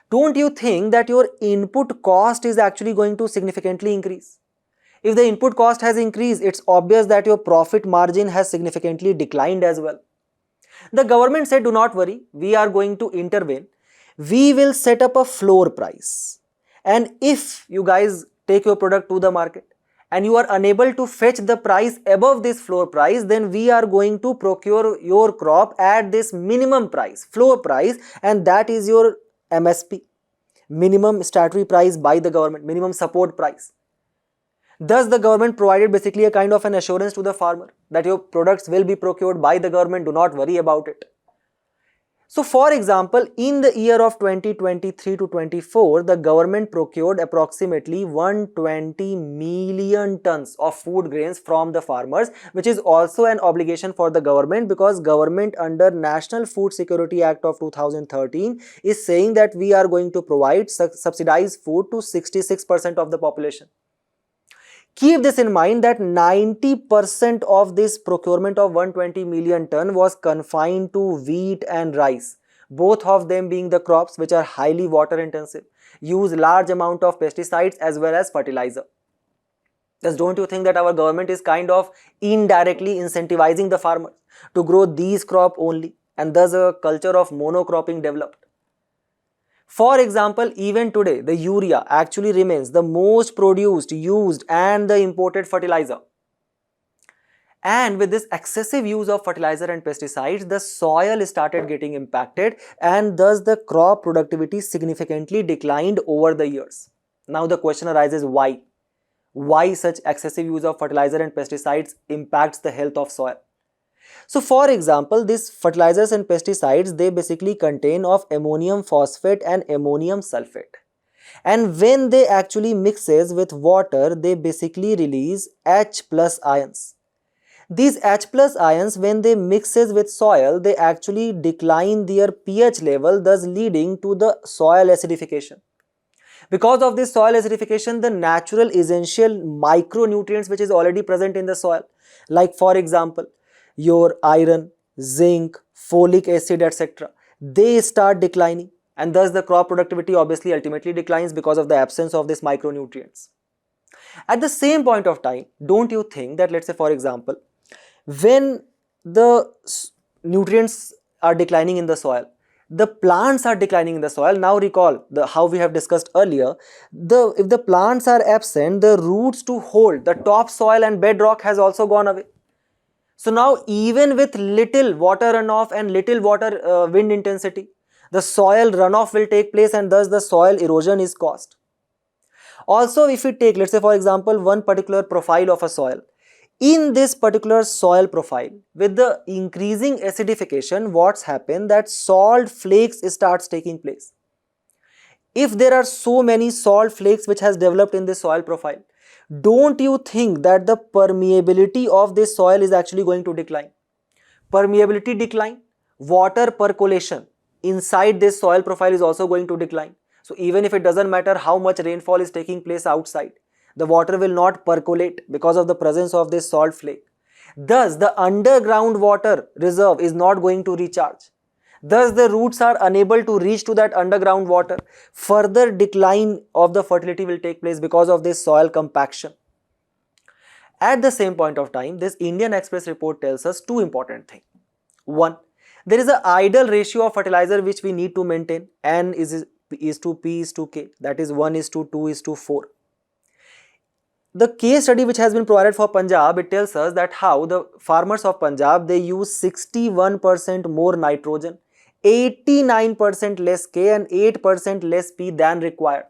don't you think that your input cost is actually going to significantly increase? If the input cost has increased, it's obvious that your profit margin has significantly declined as well. The government said, do not worry, we are going to intervene. We will set up a floor price. And if you guys take your product to the market and you are unable to fetch the price above this floor price, then we are going to procure your crop at this minimum price, floor price, and that is your MSP, minimum statutory price by the government, minimum support price. Thus, the government provided basically a kind of an assurance to the farmer that your products will be procured by the government, do not worry about it. So, for example, in the year of 2023 to 24, the government procured approximately 120 million tons of food grains from the farmers, which is also an obligation for the government, because government under National Food Security Act of 2013 is saying that we are going to provide subsidized food to 66% of the population. Keep this in mind that 90% of this procurement of 120 million ton was confined to wheat and rice, both of them being the crops which are highly water intensive, use large amount of pesticides as well as fertilizer. Thus, don't you think that our government is kind of indirectly incentivizing the farmers to grow these crop only, and thus a culture of monocropping developed? For example, even today, the urea actually remains the most produced, used and the imported fertilizer. And with this excessive use of fertilizer and pesticides, the soil started getting impacted, and thus the crop productivity significantly declined over the years. Now the question arises, why? Why such excessive use of fertilizer and pesticides impacts the health of soil? So for example, these fertilizers and pesticides, they basically contain of ammonium phosphate and ammonium sulfate. And when they actually mixes with water, they basically release H plus ions. These H plus ions, when they mixes with soil, they actually decline their pH level, thus leading to the soil acidification. Because of this soil acidification, the natural essential micronutrients which is already present in the soil, like for example, your iron, zinc, folic acid, etc., they start declining, and thus the crop productivity obviously ultimately declines because of the absence of these micronutrients. At the same point of time, don't you think that, let's say for example, when the nutrients are declining in the soil, the plants are declining in the soil. Now recall how we have discussed earlier, if the plants are absent, the roots to hold the topsoil and bedrock has also gone away. So now even with little water runoff and little water wind intensity, the soil runoff will take place, and thus the soil erosion is caused. Also, if we take, let's say for example, one particular profile of a soil, in this particular soil profile, with the increasing acidification, what's happened, that salt flakes starts taking place. If there are so many salt flakes which has developed in this soil profile, don't you think that the permeability of this soil is actually going to decline? Permeability decline, water percolation inside this soil profile is also going to decline. So even if it doesn't matter how much rainfall is taking place outside, the water will not percolate because of the presence of this salt flake. Thus, the underground water reserve is not going to recharge. Thus, the roots are unable to reach to that underground water. Further decline of the fertility will take place because of this soil compaction. At the same point of time, this Indian Express report tells us two important things. One, there is an ideal ratio of fertilizer which we need to maintain. N is to P is to K, that is 1 is to 2 is to 4. The case study which has been provided for Punjab, it tells us that how the farmers of Punjab, they use 61% more nitrogen, 89% less K and 8% less P than required.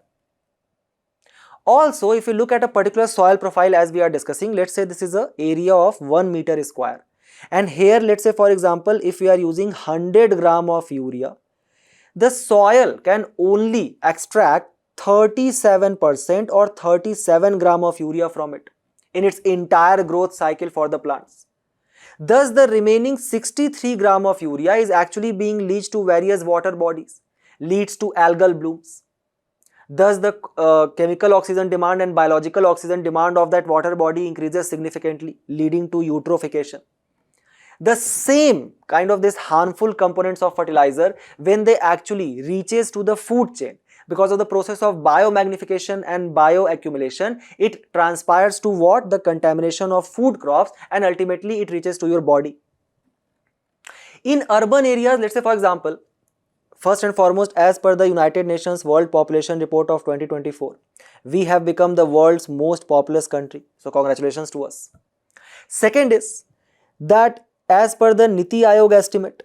Also, if you look at a particular soil profile as we are discussing, let's say this is an area of 1 meter square, and here let's say for example, if we are using 100 gram of urea, the soil can only extract 37% or 37 gram of urea from it in its entire growth cycle for the plants. Thus, the remaining 63 gram of urea is actually being leached to various water bodies, leads to algal blooms. Thus, the chemical oxygen demand and biological oxygen demand of that water body increases significantly, leading to eutrophication. The same kind of this harmful components of fertilizer, when they actually reaches to the food chain, because of the process of biomagnification and bioaccumulation, it transpires to what? The contamination of food crops, and ultimately it reaches to your body. In urban areas, let's say for example, first and foremost, as per the United Nations World Population Report of 2024, we have become the world's most populous country. So congratulations to us. Second is that as per the Niti Aayog estimate,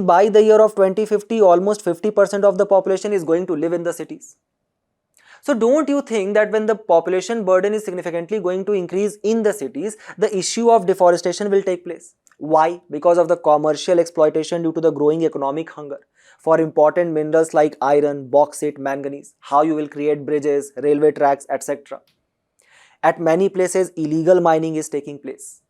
by the year of 2050, almost 50% of the population is going to live in the cities. So don't you think that when the population burden is significantly going to increase in the cities, the issue of deforestation will take place? Why? Because of the commercial exploitation due to the growing economic hunger for important minerals like iron, bauxite, manganese, how you will create bridges, railway tracks, etc. At many places, illegal mining is taking place.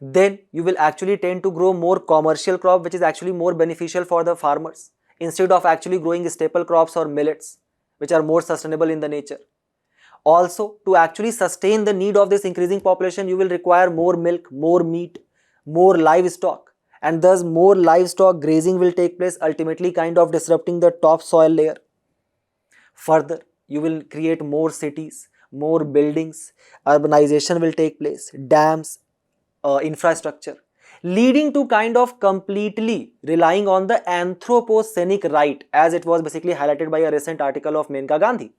Then you will actually tend to grow more commercial crop, which is actually more beneficial for the farmers, instead of actually growing staple crops or millets, which are more sustainable in the nature. Also, to actually sustain the need of this increasing population, you will require more milk, more meat, more livestock, and thus more livestock grazing will take place, ultimately kind of disrupting the topsoil layer. Further, you will create more cities, more buildings, urbanization will take place, dams, infrastructure, leading to kind of completely relying on the anthropocenic right, as it was basically highlighted by a recent article of Menka Gandhi,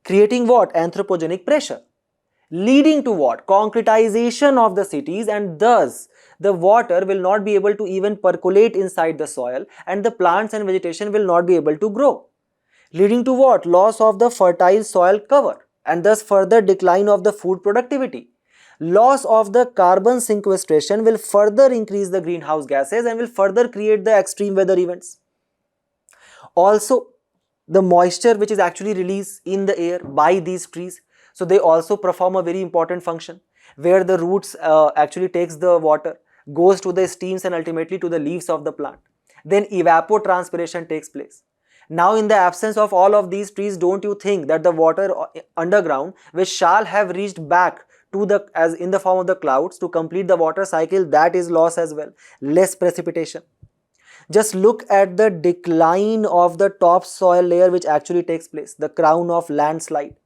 creating what? Anthropogenic pressure, leading to what? Concretization of the cities, and thus the water will not be able to even percolate inside the soil, and the plants and vegetation will not be able to grow, leading to what? Loss of the fertile soil cover, and thus further decline of the food productivity. Loss of the carbon sequestration will further increase the greenhouse gases and will further create the extreme weather events. Also, the moisture which is actually released in the air by these trees, so they also perform a very important function, where the roots actually takes the water, goes to the stems and ultimately to the leaves of the plant. Then evapotranspiration takes place. Now, in the absence of all of these trees, don't you think that the water underground, which shall have reached back to the as in the form of the clouds to complete the water cycle, that is lost as well, less precipitation. Just look at the decline of the topsoil layer which actually takes place, the crown of landslide.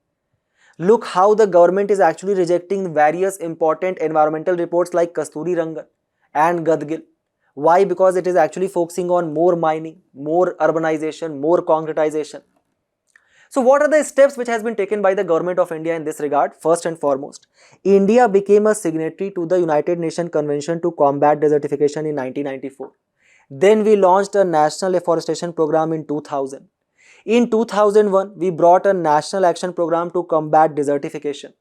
Look how the government is actually rejecting various important environmental reports like Kasturi Rangan and Gadgil. Why? Because it is actually focusing on more mining, more urbanization, more concretization. So what are the steps which has been taken by the government of India in this regard? First and foremost, India became a signatory to the United Nations Convention to Combat Desertification in 1994. Then we launched a national afforestation program in 2000. In 2001, we brought a national action program to combat desertification.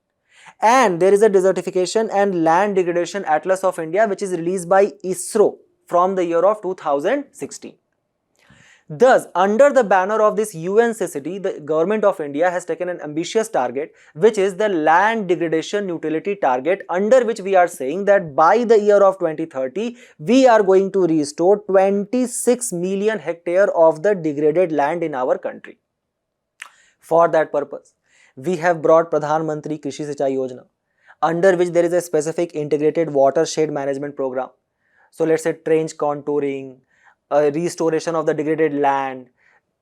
And there is a desertification and land degradation atlas of India which is released by ISRO from the year of 2016. Thus, under the banner of this UNCCD, the government of India has taken an ambitious target, which is the land degradation neutrality target, under which we are saying that by the year of 2030, we are going to restore 26 million hectares of the degraded land in our country. For that purpose, we have brought Pradhan Mantri Krishi Sinchai Yojana, under which there is a specific integrated watershed management program. So let's say trench contouring, restoration of the degraded land,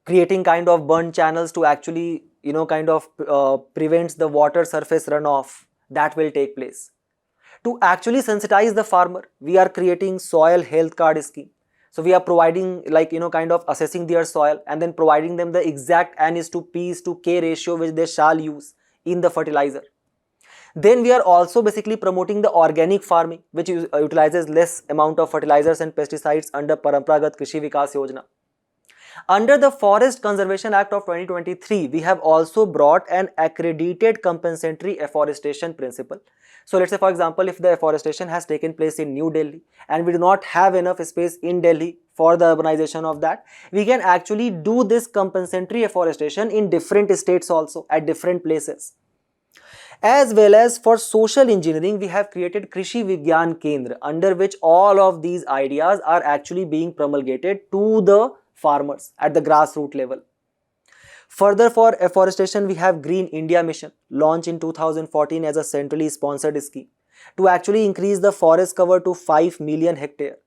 creating kind of burn channels to actually prevents the water surface runoff that will take place. To actually sensitize the farmer, we are creating soil health card scheme. So we are providing assessing their soil and then providing them the exact N:2P:K ratio which they shall use in the fertilizer. Then we are also basically promoting the organic farming, which utilizes less amount of fertilizers and pesticides under Parampragat Krishi Vikas Yojana. Under the Forest Conservation Act of 2023, we have also brought an accredited compensatory afforestation principle. So let's say, for example, if the afforestation has taken place in New Delhi and we do not have enough space in Delhi for the urbanization of that, we can actually do this compensatory afforestation in different states also at different places. As well as for social engineering, we have created Krishi Vigyan Kendra, under which all of these ideas are actually being promulgated to the farmers at the grassroots level. Further, for afforestation, we have Green India Mission, launched in 2014 as a centrally sponsored scheme to actually increase the forest cover to 5 million hectares,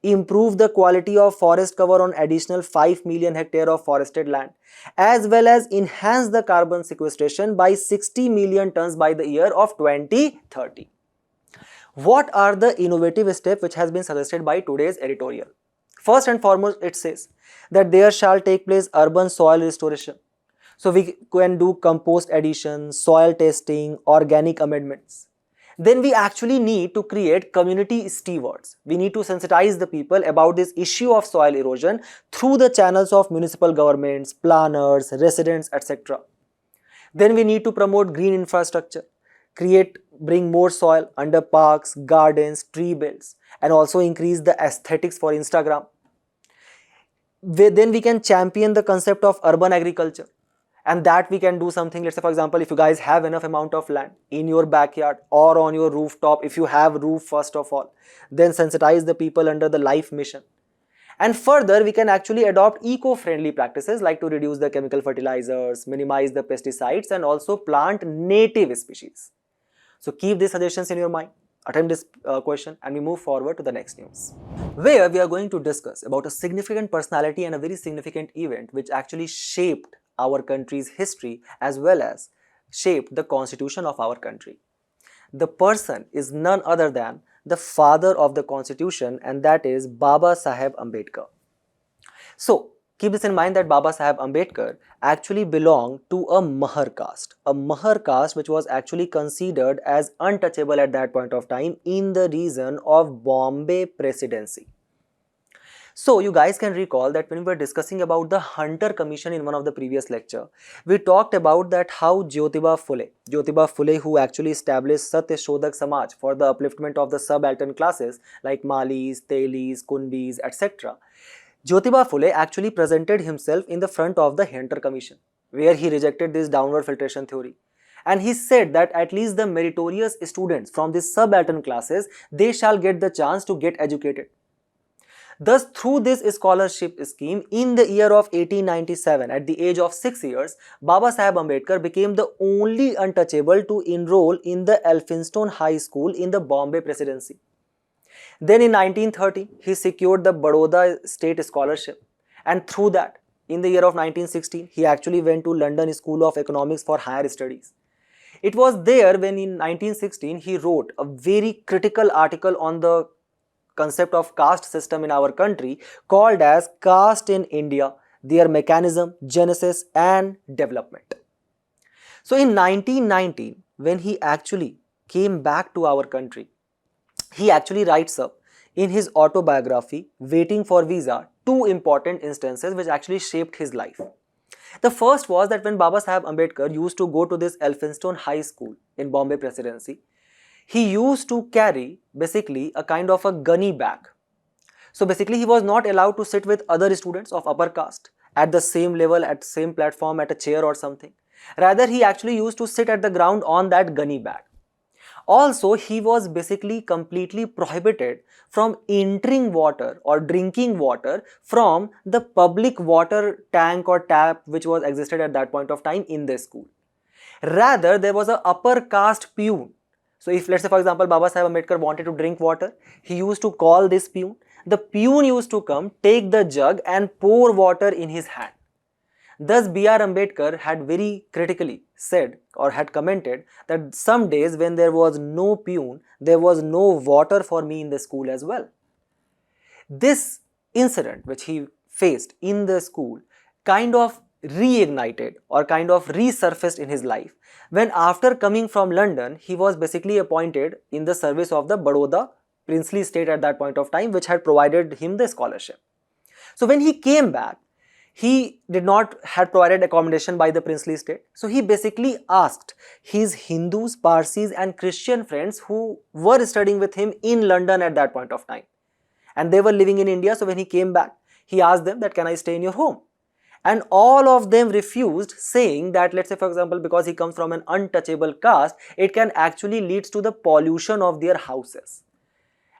improve the quality of forest cover on additional 5 million hectares of forested land, as well as enhance the carbon sequestration by 60 million tons by the year of 2030. What are the innovative steps which has been suggested by today's editorial? First and foremost, it says that there shall take place urban soil restoration. So we can do compost addition, soil testing, organic amendments. Then we actually need to create community stewards. We need to sensitize the people about this issue of soil erosion through the channels of municipal governments, planners, residents, etc. Then we need to promote green infrastructure, bring more soil under parks, gardens, tree belts, and also increase the aesthetics for Instagram. Then we can champion the concept of urban agriculture. And that we can do something, let's say for example, if you guys have enough amount of land in your backyard or on your rooftop, if you have roof first of all, then sensitize the people under the LIFE mission. And further, we can actually adopt eco-friendly practices like to reduce the chemical fertilizers, minimize the pesticides, and also plant native species. So keep these suggestions in your mind, attempt this question, and we move forward to the next news, where we are going to discuss about a significant personality and a very significant event which actually shaped our country's history as well as shaped the constitution of our country. The person is none other than the father of the constitution, and that is Baba Saheb Ambedkar. So keep this in mind that Baba Saheb Ambedkar actually belonged to a Mahar caste which was actually considered as untouchable at that point of time in the region of Bombay Presidency. So you guys can recall that when we were discussing about the Hunter Commission in one of the previous lecture, we talked about that how Jyotiba Phule, who actually established Satya Shodhak Samaj for the upliftment of the subaltern classes like Malis, Telis, Kunbis, etc. Jyotiba Phule actually presented himself in the front of the Hunter Commission, where he rejected this downward filtration theory. And he said that at least the meritorious students from these subaltern classes, they shall get the chance to get educated. Thus, through this scholarship scheme, in the year of 1897, at the age of 6 years, Baba Saheb Ambedkar became the only untouchable to enroll in the Elphinstone High School in the Bombay Presidency. Then in 1930, he secured the Baroda State Scholarship, and through that, in the year of 1916, he actually went to London School of Economics for higher studies. It was there when in 1916 he wrote a very critical article on the concept of caste system in our country called as Caste in India, their mechanism, genesis and development. So in 1919, when he actually came back to our country, he actually writes up in his autobiography, Waiting for Visa, two important instances which actually shaped his life. The first was that when Baba Saheb Ambedkar used to go to this Elphinstone High School in Bombay Presidency, he used to carry basically a kind of a gunny bag. So basically he was not allowed to sit with other students of upper caste at the same level, at the same platform, at a chair or something. Rather, he actually used to sit at the ground on that gunny bag. Also, he was basically completely prohibited from entering water or drinking water from the public water tank or tap which was existed at that point of time in the school. Rather, there was a upper caste peon. So if, let's say for example, Baba Saheb Ambedkar wanted to drink water, he used to call this peon. The peon used to come, take the jug and pour water in his hand. Thus, B.R. Ambedkar had very critically said or had commented that some days when there was no peon, there was no water for me in the school as well. This incident which he faced in the school kind of reignited or kind of resurfaced in his life when, after coming from London, he was basically appointed in the service of the Baroda princely state at that point of time, which had provided him the scholarship. So when he came back, he did not had provided accommodation by the princely state. So he basically asked his Hindus, Parsis and Christian friends who were studying with him in London at that point of time. And they were living in India. So when he came back, he asked them that, can I stay in your home? And all of them refused, saying that, let's say for example, because he comes from an untouchable caste, it can actually lead to the pollution of their houses.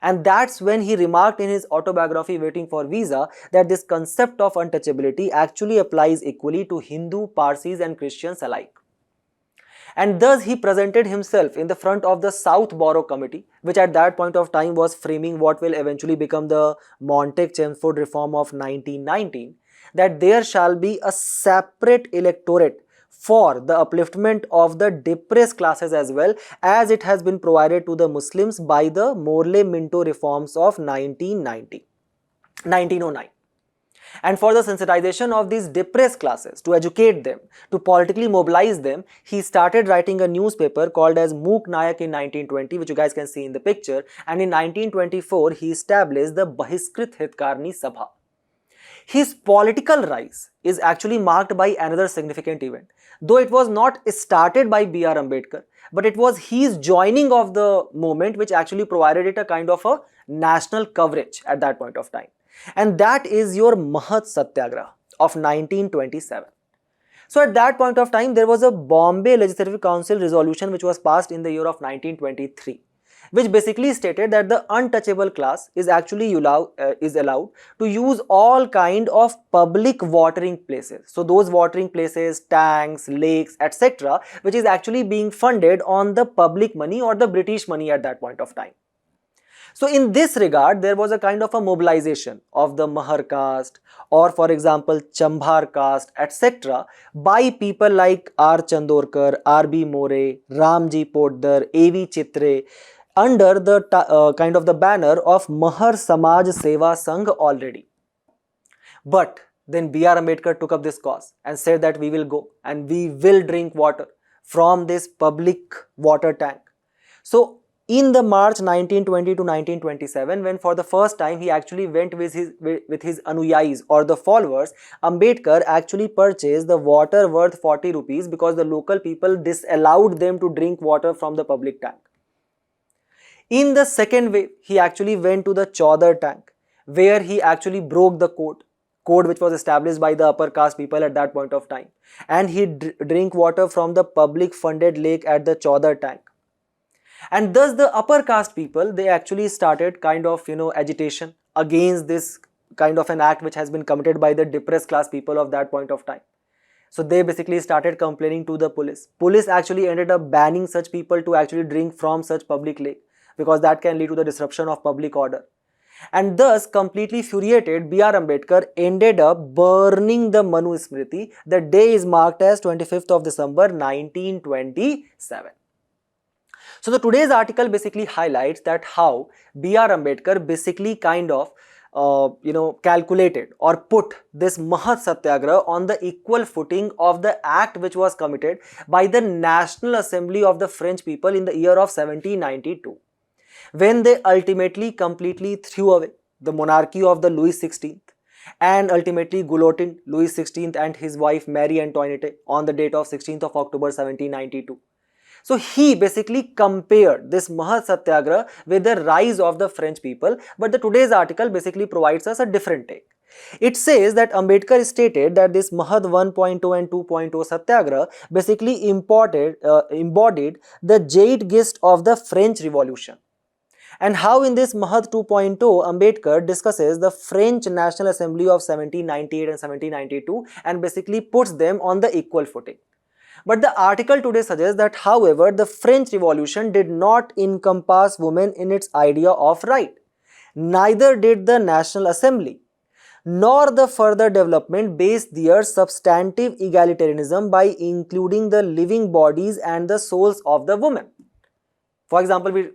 And that's when he remarked in his autobiography, Waiting for Visa, that this concept of untouchability actually applies equally to Hindu, Parsis and Christians alike. And thus he presented himself in the front of the South Borough Committee, which at that point of time was framing what will eventually become the Montague-Chelmsford reform of 1919, that there shall be a separate electorate for the upliftment of the depressed classes as well, as it has been provided to the Muslims by the Morley-Minto reforms of 1909. And for the sensitization of these depressed classes, to educate them, to politically mobilize them, he started writing a newspaper called as Mook Nayak in 1920, which you guys can see in the picture. And in 1924, he established the Bahiskrit Hitkarni Sabha. His political rise is actually marked by another significant event. Though it was not started by B.R. Ambedkar, but it was his joining of the movement which actually provided it a kind of a national coverage at that point of time. And that is your Mahat Satyagraha of 1927. So at that point of time, there was a Bombay Legislative Council resolution which was passed in the year of 1923. Which basically stated that the untouchable class is actually allowed to use all kind of public watering places. So those watering places, tanks, lakes, etc., which is actually being funded on the public money or the British money at that point of time. So in this regard, there was a kind of a mobilization of the Mahar caste or for example Chambhar caste, etc. by people like R. Chandorkar, R.B. More, Ramji Potdar, A.V. Chitre, under the kind of the banner of Mahar Samaj Seva Sangh already. But then B.R. Ambedkar took up this cause and said that we will go and we will drink water from this public water tank. So in the March 1920 to 1927, when for the first time he actually went with his anuyayis or the followers, Ambedkar actually purchased the water worth 40 rupees because the local people disallowed them to drink water from the public tank. In the second wave, he actually went to the Chaudhar tank, where he actually broke the code which was established by the upper caste people at that point of time. And he drank water from the public funded lake at the Chaudhar tank. And thus the upper caste people, they actually started kind of, agitation against this kind of an act which has been committed by the depressed class people of that point of time. So they basically started complaining to the police. Police actually ended up banning such people to actually drink from such public lake. because that can lead to the disruption of public order. And thus, completely infuriated, B.R. Ambedkar ended up burning the Manu Smriti. The day is marked as 25th of December 1927. So the today's article basically highlights that how B.R. Ambedkar basically kind of calculated or put this Mahat Satyagraha on the equal footing of the act which was committed by the National Assembly of the French people in the year of 1792, when they ultimately completely threw away the monarchy of the Louis XVI and ultimately guillotined Louis XVI and his wife Marie Antoinette on the date of 16th of October 1792. So he basically compared this Mahat Satyagraha with the rise of the French people, but the today's article basically provides us a different take. It says that Ambedkar stated that this Mahat 1.0 and 2.0 Satyagraha basically embodied the zeitgeist of the French Revolution. And how in this Mahat 2.0, Ambedkar discusses the French National Assembly of 1798 and 1792 and basically puts them on the equal footing. But the article today suggests that, however, the French Revolution did not encompass women in its idea of right. Neither did the National Assembly, nor the further development based their substantive egalitarianism by including the living bodies and the souls of the women. For example, we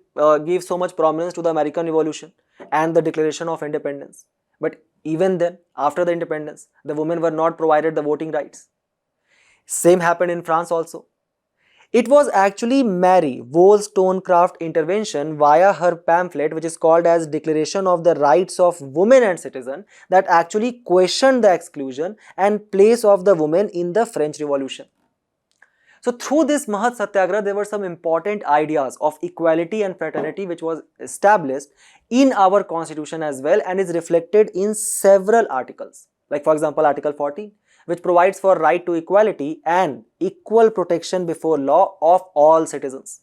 give so much prominence to the American Revolution and the Declaration of Independence. But even then, after the independence, the women were not provided the voting rights. Same happened in France also. It was actually Mary Wollstonecraft intervention via her pamphlet, which is called as Declaration of the Rights of Women and Citizen, that actually questioned the exclusion and place of the women in the French Revolution. So through this Mahat Satyagraha, there were some important ideas of equality and fraternity which was established in our constitution as well and is reflected in several articles. Like for example, Article 14, which provides for right to equality and equal protection before law of all citizens.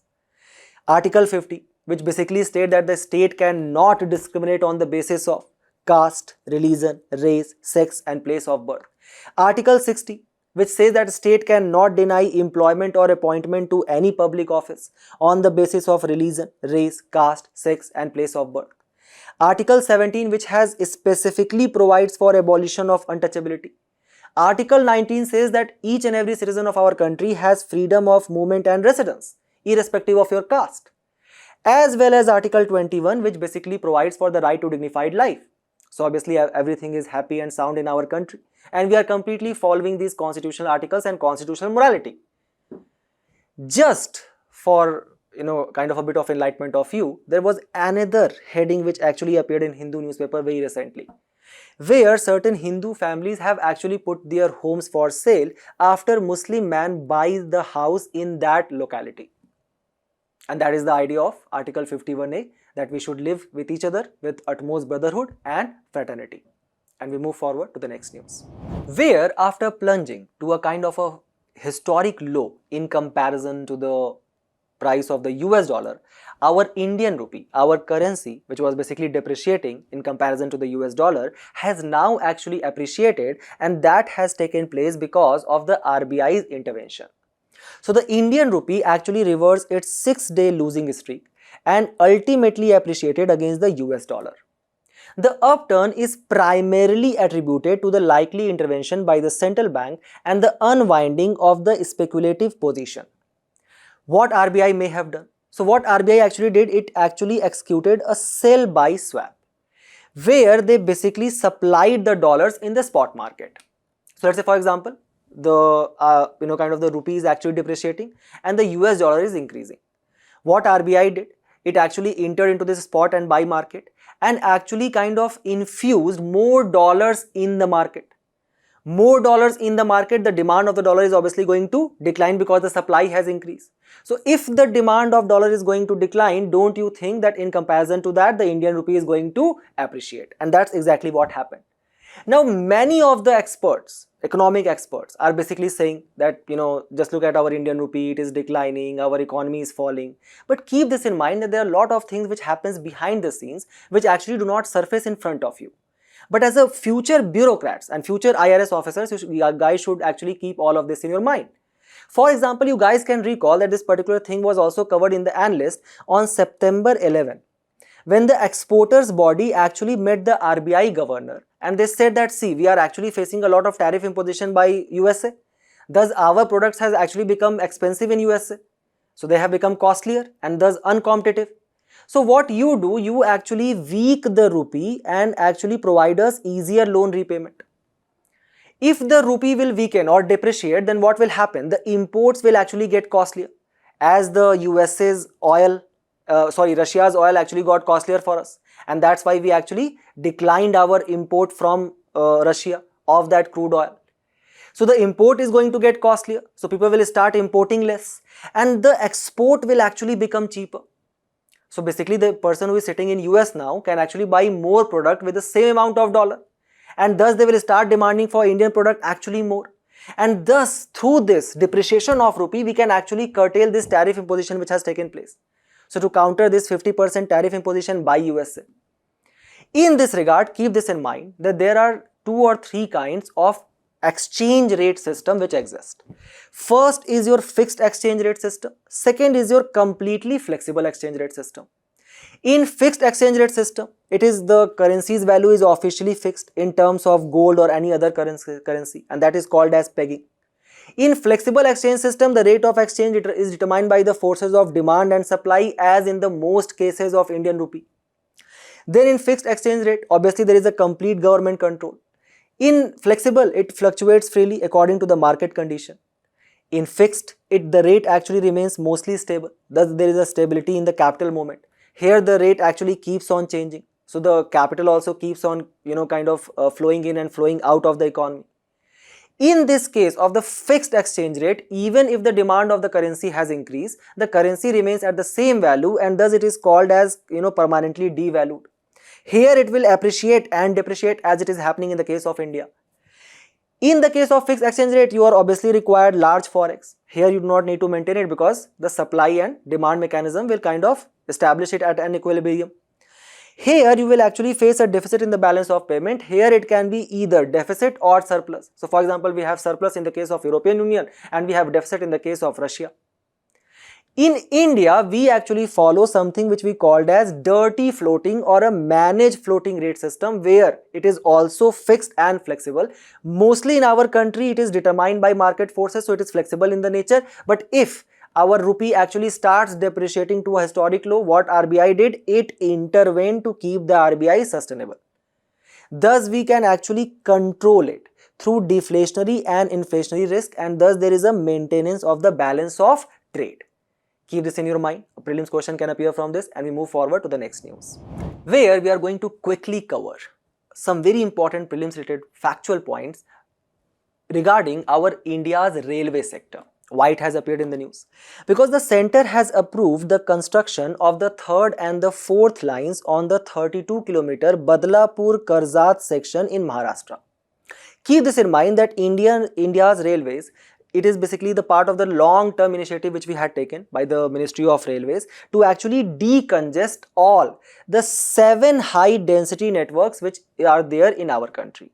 Article 50, which basically states that the state cannot discriminate on the basis of caste, religion, race, sex and place of birth. Article 60, which says that state cannot deny employment or appointment to any public office on the basis of religion, race, caste, sex and place of birth. Article 17, which has specifically provides for abolition of untouchability. Article 19 says that each and every citizen of our country has freedom of movement and residence, irrespective of your caste. As well as Article 21, which basically provides for the right to dignified life. So obviously everything is happy and sound in our country, and we are completely following these constitutional articles and constitutional morality. Just for kind of a bit of enlightenment of you, there was another heading which actually appeared in Hindu newspaper very recently, where certain Hindu families have actually put their homes for sale after Muslim man buys the house in that locality. And that is the idea of Article 51A, that we should live with each other with utmost brotherhood and fraternity. And we move forward to the next news, where after plunging to a kind of a historic low in comparison to the price of the US dollar, our Indian rupee, our currency, which was basically depreciating in comparison to the US dollar, has now actually appreciated, and that has taken place because of the RBI's intervention. So the Indian rupee actually reversed its 6-day losing streak and ultimately appreciated against the US dollar. The upturn is primarily attributed to the likely intervention by the central bank and the unwinding of the speculative position. What RBI may have done? So what RBI actually did, it actually executed a sell-buy swap, where they basically supplied the dollars in the spot market. So let's say for example, the the rupee is actually depreciating and the US dollar is increasing. What RBI did, it actually entered into this spot and buy market and actually kind of infused more dollars in the market. More dollars in the market, the demand of the dollar is obviously going to decline because the supply has increased. So if the demand of dollar is going to decline, don't you think that in comparison to that, the Indian rupee is going to appreciate? And that's exactly what happened. Now, many of the experts, economic experts, are basically saying that, just look at our Indian rupee, it is declining, our economy is falling. But keep this in mind that there are a lot of things which happens behind the scenes which actually do not surface in front of you. But as a future bureaucrats and future IRS officers, you guys should actually keep all of this in your mind. For example, you guys can recall that this particular thing was also covered in the analyst on September 11, when the exporters body actually met the RBI governor and they said that, see, we are actually facing a lot of tariff imposition by USA. Thus, our products has actually become expensive in USA. So they have become costlier and thus uncompetitive. So what you do, you actually weak the rupee and actually provide us easier loan repayment. If the rupee will weaken or depreciate, then what will happen? The imports will actually get costlier, as the Russia's oil actually got costlier for us, and that's why we actually declined our import from Russia of that crude oil. So the import is going to get costlier, so people will start importing less, and the export will actually become cheaper. So basically the person who is sitting in US now can actually buy more product with the same amount of dollar, and thus they will start demanding for Indian product actually more. And thus through this depreciation of rupee, we can actually curtail this tariff imposition which has taken place. So to counter this 50% tariff imposition by USA. In this regard, keep this in mind that there are 2 or 3 kinds of exchange rate system which exist. First is your fixed exchange rate system. Second is your completely flexible exchange rate system. In fixed exchange rate system, it is the currency's value is officially fixed in terms of gold or any other currency, and that is called as pegging. In flexible exchange system, the rate of exchange is determined by the forces of demand and supply, as in the most cases of Indian rupee. Then in fixed exchange rate, obviously there is a complete government control. In flexible, it fluctuates freely according to the market condition. In fixed, the rate actually remains mostly stable. Thus there is a stability in the capital movement. Here the rate actually keeps on changing. So the capital also keeps on, flowing in and flowing out of the economy. In this case of the fixed exchange rate, even if the demand of the currency has increased, the currency remains at the same value, and thus it is called as, permanently devalued. Here it will appreciate and depreciate as it is happening in the case of India. In the case of fixed exchange rate, you are obviously required large forex. Here you do not need to maintain it because the supply and demand mechanism will kind of establish it at an equilibrium. Here you will actually face a deficit in the balance of payment. Here it can be either deficit or surplus. So for example, we have surplus in the case of European Union and we have deficit in the case of Russia. In India, we actually follow something which we called as dirty floating or a managed floating rate system, where it is also fixed and flexible. Mostly in our country, it is determined by market forces, so it is flexible in the nature. But if our rupee actually starts depreciating to a historic low, what RBI did? It intervened to keep the RBI sustainable. Thus, we can actually control it through deflationary and inflationary risk, and thus there is a maintenance of the balance of trade. Keep this in your mind. A prelims question can appear from this, and we move forward to the next news, where we are going to quickly cover some very important prelims related factual points regarding our India's railway sector. Why it has appeared in the news? Because the center has approved the construction of the 3rd and the 4th lines on the 32-kilometer Badlapur-Karzat section in Maharashtra. Keep this in mind that India's railways, it is basically the part of the long-term initiative which we had taken by the Ministry of Railways to actually decongest all the 7 high-density networks which are there in our country.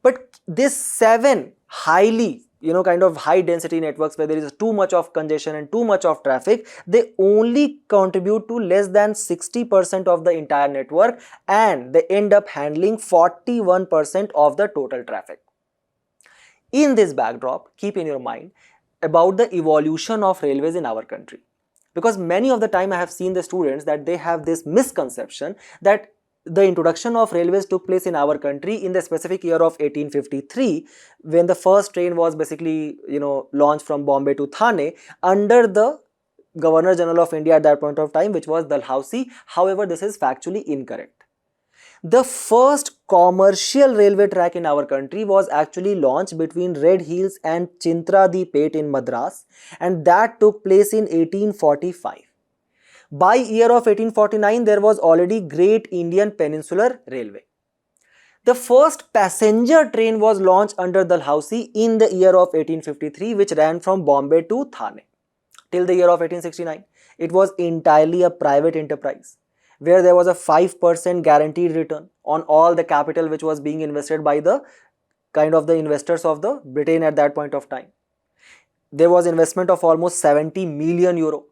But this 7 highly, high-density networks where there is too much of congestion and too much of traffic, they only contribute to less than 60% of the entire network, and they end up handling 41% of the total traffic. In this backdrop, keep in your mind about the evolution of railways in our country, because many of the time I have seen the students that they have this misconception that the introduction of railways took place in our country in the specific year of 1853, when the first train was basically launched from Bombay to Thane under the Governor General of India at that point of time, which was Dalhousie. However, this is factually incorrect. The first commercial railway track in our country was actually launched between Red Hills and Chintradipet in Madras, and that took place in 1845. By year of 1849, there was already Great Indian Peninsular Railway. The first passenger train was launched under Dalhousie in the year of 1853, which ran from Bombay to Thane. Till the year of 1869, it was entirely a private enterprise, where there was a 5% guaranteed return on all the capital which was being invested by the investors of the Britain at that point of time. there was investment of almost 70 million euro.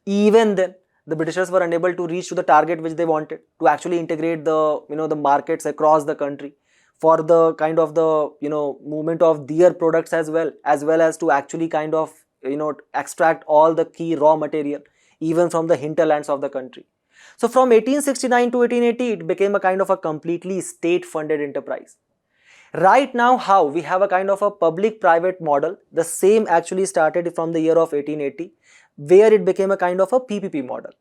Even then, the Britishers were unable to reach to the target which they wanted, to actually integrate the, the markets across the country for the kind of the, movement of their products as well as to actually kind of, extract all the key raw material even from the hinterlands of the country. So from 1869 to 1880, it became a kind of a completely state-funded enterprise. Right now, how we have a kind of a public-private model, the same actually started from the year of 1880, where it became a kind of a PPP model.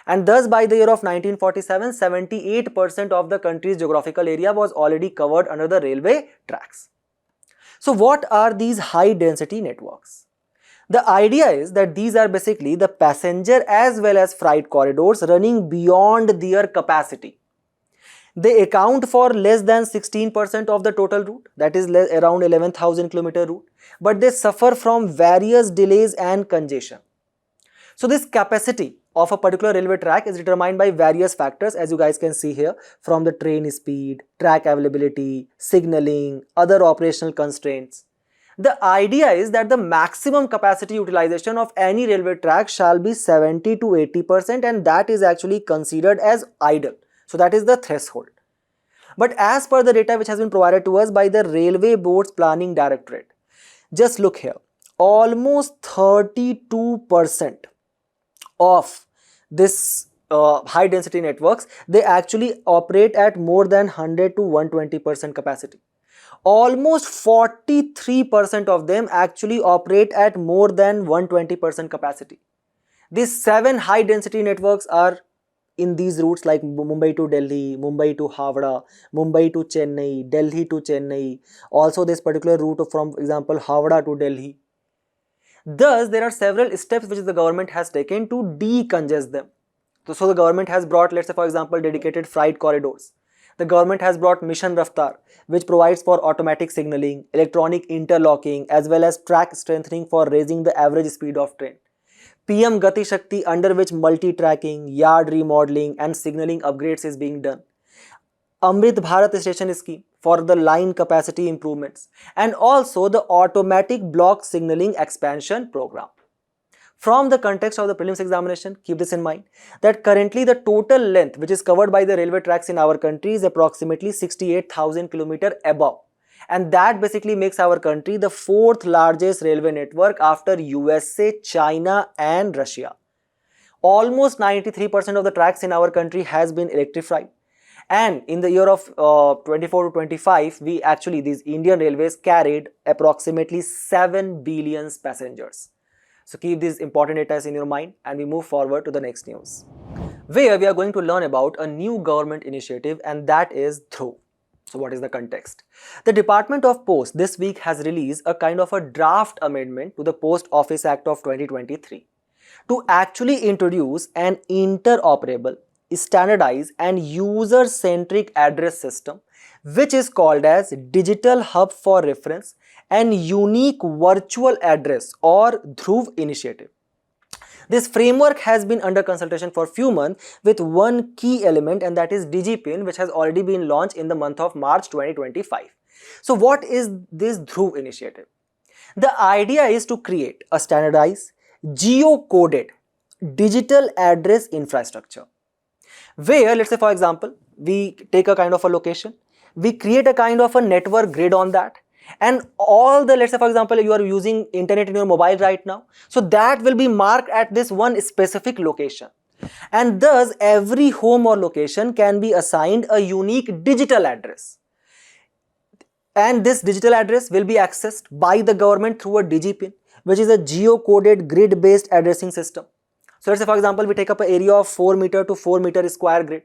And thus by the year of 1947, 78% of the country's geographical area was already covered under the railway tracks. So what are these high density networks? The idea is that these are basically the passenger as well as freight corridors running beyond their capacity. They account for less than 16% of the total route, that is around 11,000 km route, but they suffer from various delays and congestion. So this capacity of a particular railway track is determined by various factors, as you guys can see here, from the train speed, track availability, signaling, other operational constraints. The idea is that the maximum capacity utilization of any railway track shall be 70 to 80%, and that is actually considered as idle. So that is the threshold. But as per the data which has been provided to us by the Railway Board's Planning Directorate, just look here, almost 32% of this high density networks, they actually operate at more than 100 to 120% capacity. Almost 43% of them actually operate at more than 120% capacity. These 7 high density networks are in these routes like Mumbai to Delhi, Mumbai to Howrah, Mumbai to Chennai, Delhi to Chennai. Also this particular route from example Howrah to Delhi. Thus, there are several steps which the government has taken to decongest them. So the government has brought, let's say for example, dedicated freight corridors. The government has brought Mission Raftar, which provides for automatic signaling, electronic interlocking, as well as track strengthening for raising the average speed of train. PM Gati Shakti, under which multi-tracking, yard remodeling and signaling upgrades is being done. Amrit Bharat Station Scheme for the line capacity improvements, and also the automatic block signaling expansion program. From the context of the prelims examination, keep this in mind that currently the total length which is covered by the railway tracks in our country is approximately 68,000 km above, and that basically makes our country the 4th largest railway network after USA, China and Russia. Almost 93% of the tracks in our country has been electrified. And in the year of 24 to 25, these Indian Railways carried approximately 7 billion passengers. So keep these important data in your mind, and we move forward to the next news, where we are going to learn about a new government initiative, and that is Dhruv. So what is the context? The Department of Post this week has released a kind of a draft amendment to the Post Office Act of 2023 to actually introduce an interoperable, standardized and user-centric address system, which is called as Digital Hub for Reference and Unique Virtual Address, or Dhruv initiative. This framework has been under consultation for few months with one key element, and that is DigiPin, which has already been launched in the month of March 2025. So what is this Dhruv initiative? The idea is to create a standardized, geo-coded digital address infrastructure, where, let's say for example, we take a kind of a location, we create a kind of a network grid on that, and all the, let's say for example, you are using internet in your mobile right now, so that will be marked at this one specific location, and thus every home or location can be assigned a unique digital address, and this digital address will be accessed by the government through a DigiPin, which is a geo-coded grid-based addressing system. So let's say for example, we take up an area of 4 meter to 4 meter square grid,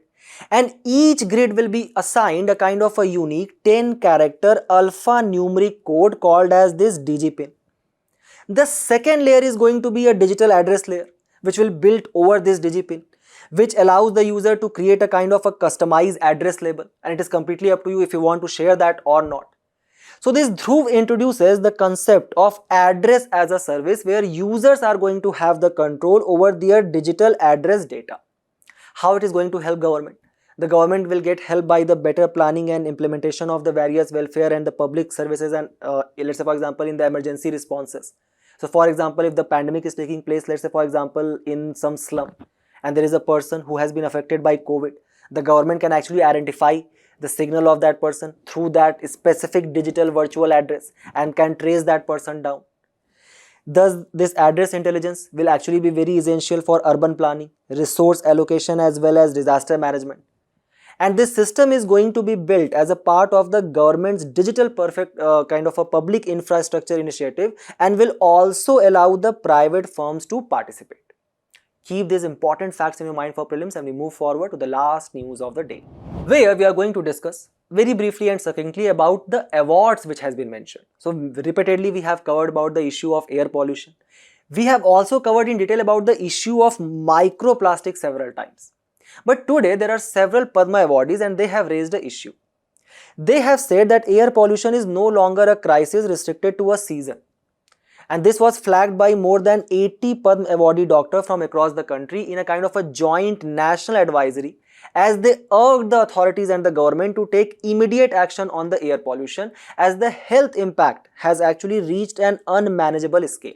and each grid will be assigned a kind of a unique 10-character alphanumeric code called as this DigiPin. The second layer is going to be a digital address layer, which will build over this DigiPin, which allows the user to create a kind of a customized address label, and it is completely up to you if you want to share that or not. So this Dhruv introduces the concept of address as a service, where users are going to have the control over their digital address data. How it is going to help government? The government will get help by the better planning and implementation of the various welfare and the public services, and let's say for example in the emergency responses. So for example, if the pandemic is taking place, let's say for example in some slum, and there is a person who has been affected by COVID, the government can actually identify the signal of that person through that specific digital virtual address and can trace that person down. Thus, this address intelligence will actually be very essential for urban planning, resource allocation as well as disaster management. And this system is going to be built as a part of the government's digital perfect kind of a public infrastructure initiative, and will also allow the private firms to participate. Keep these important facts in your mind for prelims, and we move forward to the last news of the day, where we are going to discuss very briefly and succinctly about the awards which has been mentioned. So repeatedly we have covered about the issue of air pollution. We have also covered in detail about the issue of microplastic several times. But today there are several Padma awardees and they have raised an issue. They have said that air pollution is no longer a crisis restricted to a season. And this was flagged by more than 80 Padma awardee doctors from across the country in a kind of a joint national advisory, as they urged the authorities and the government to take immediate action on the air pollution, as the health impact has actually reached an unmanageable scale.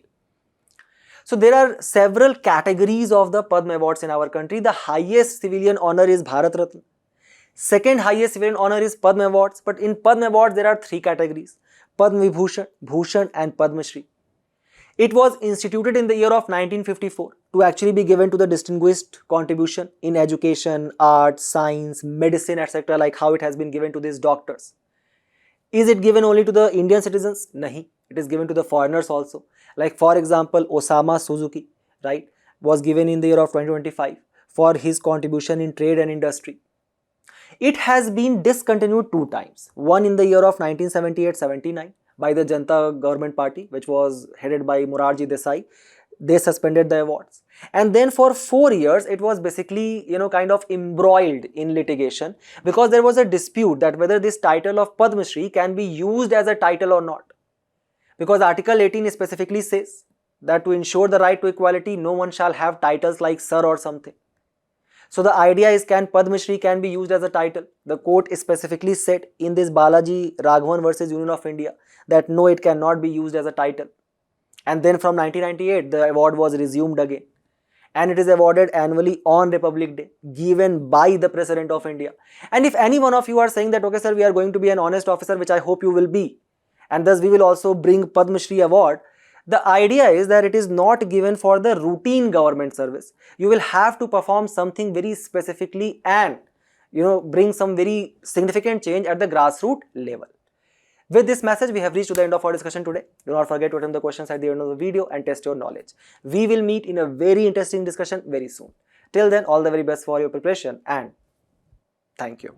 So there are several categories of the Padma awards in our country. The highest civilian honor is Bharat Ratna. Second highest civilian honor is Padma awards. But in Padma awards there are three categories: Padma Vibhushan, Bhushan and Padma Shri. It was instituted in the year of 1954 to actually be given to the distinguished contribution in education, art, science, medicine, etc., like how it has been given to these doctors. Is it given only to the Indian citizens? Nahi. It is given to the foreigners also. Like for example, Osamu Suzuki, right, was given in the year of 2025 for his contribution in trade and industry. It has been discontinued two times. One in the year of 1978-79 by the Janata Government Party, which was headed by Morarji Desai. They suspended the awards. And then for 4 years, it was basically, kind of embroiled in litigation, because there was a dispute that whether this title of Padma Shri can be used as a title or not. Because Article 18 specifically says that to ensure the right to equality, no one shall have titles like Sir or something. So the idea is, can Padma Shri can be used as a title? The court specifically said in this Balaji Raghavan versus Union of India that no, it cannot be used as a title. And then from 1998, the award was resumed again. And it is awarded annually on Republic Day, given by the President of India. And if any one of you are saying that, okay sir, we are going to be an honest officer, which I hope you will be, and thus we will also bring Padma Shri award, the idea is that it is not given for the routine government service. You will have to perform something very specifically and bring some very significant change at the grassroots level. With this message, we have reached to the end of our discussion today. Do not forget to attempt the questions at the end of the video and test your knowledge. We will meet in a very interesting discussion very soon. Till then, all the very best for your preparation, and thank you.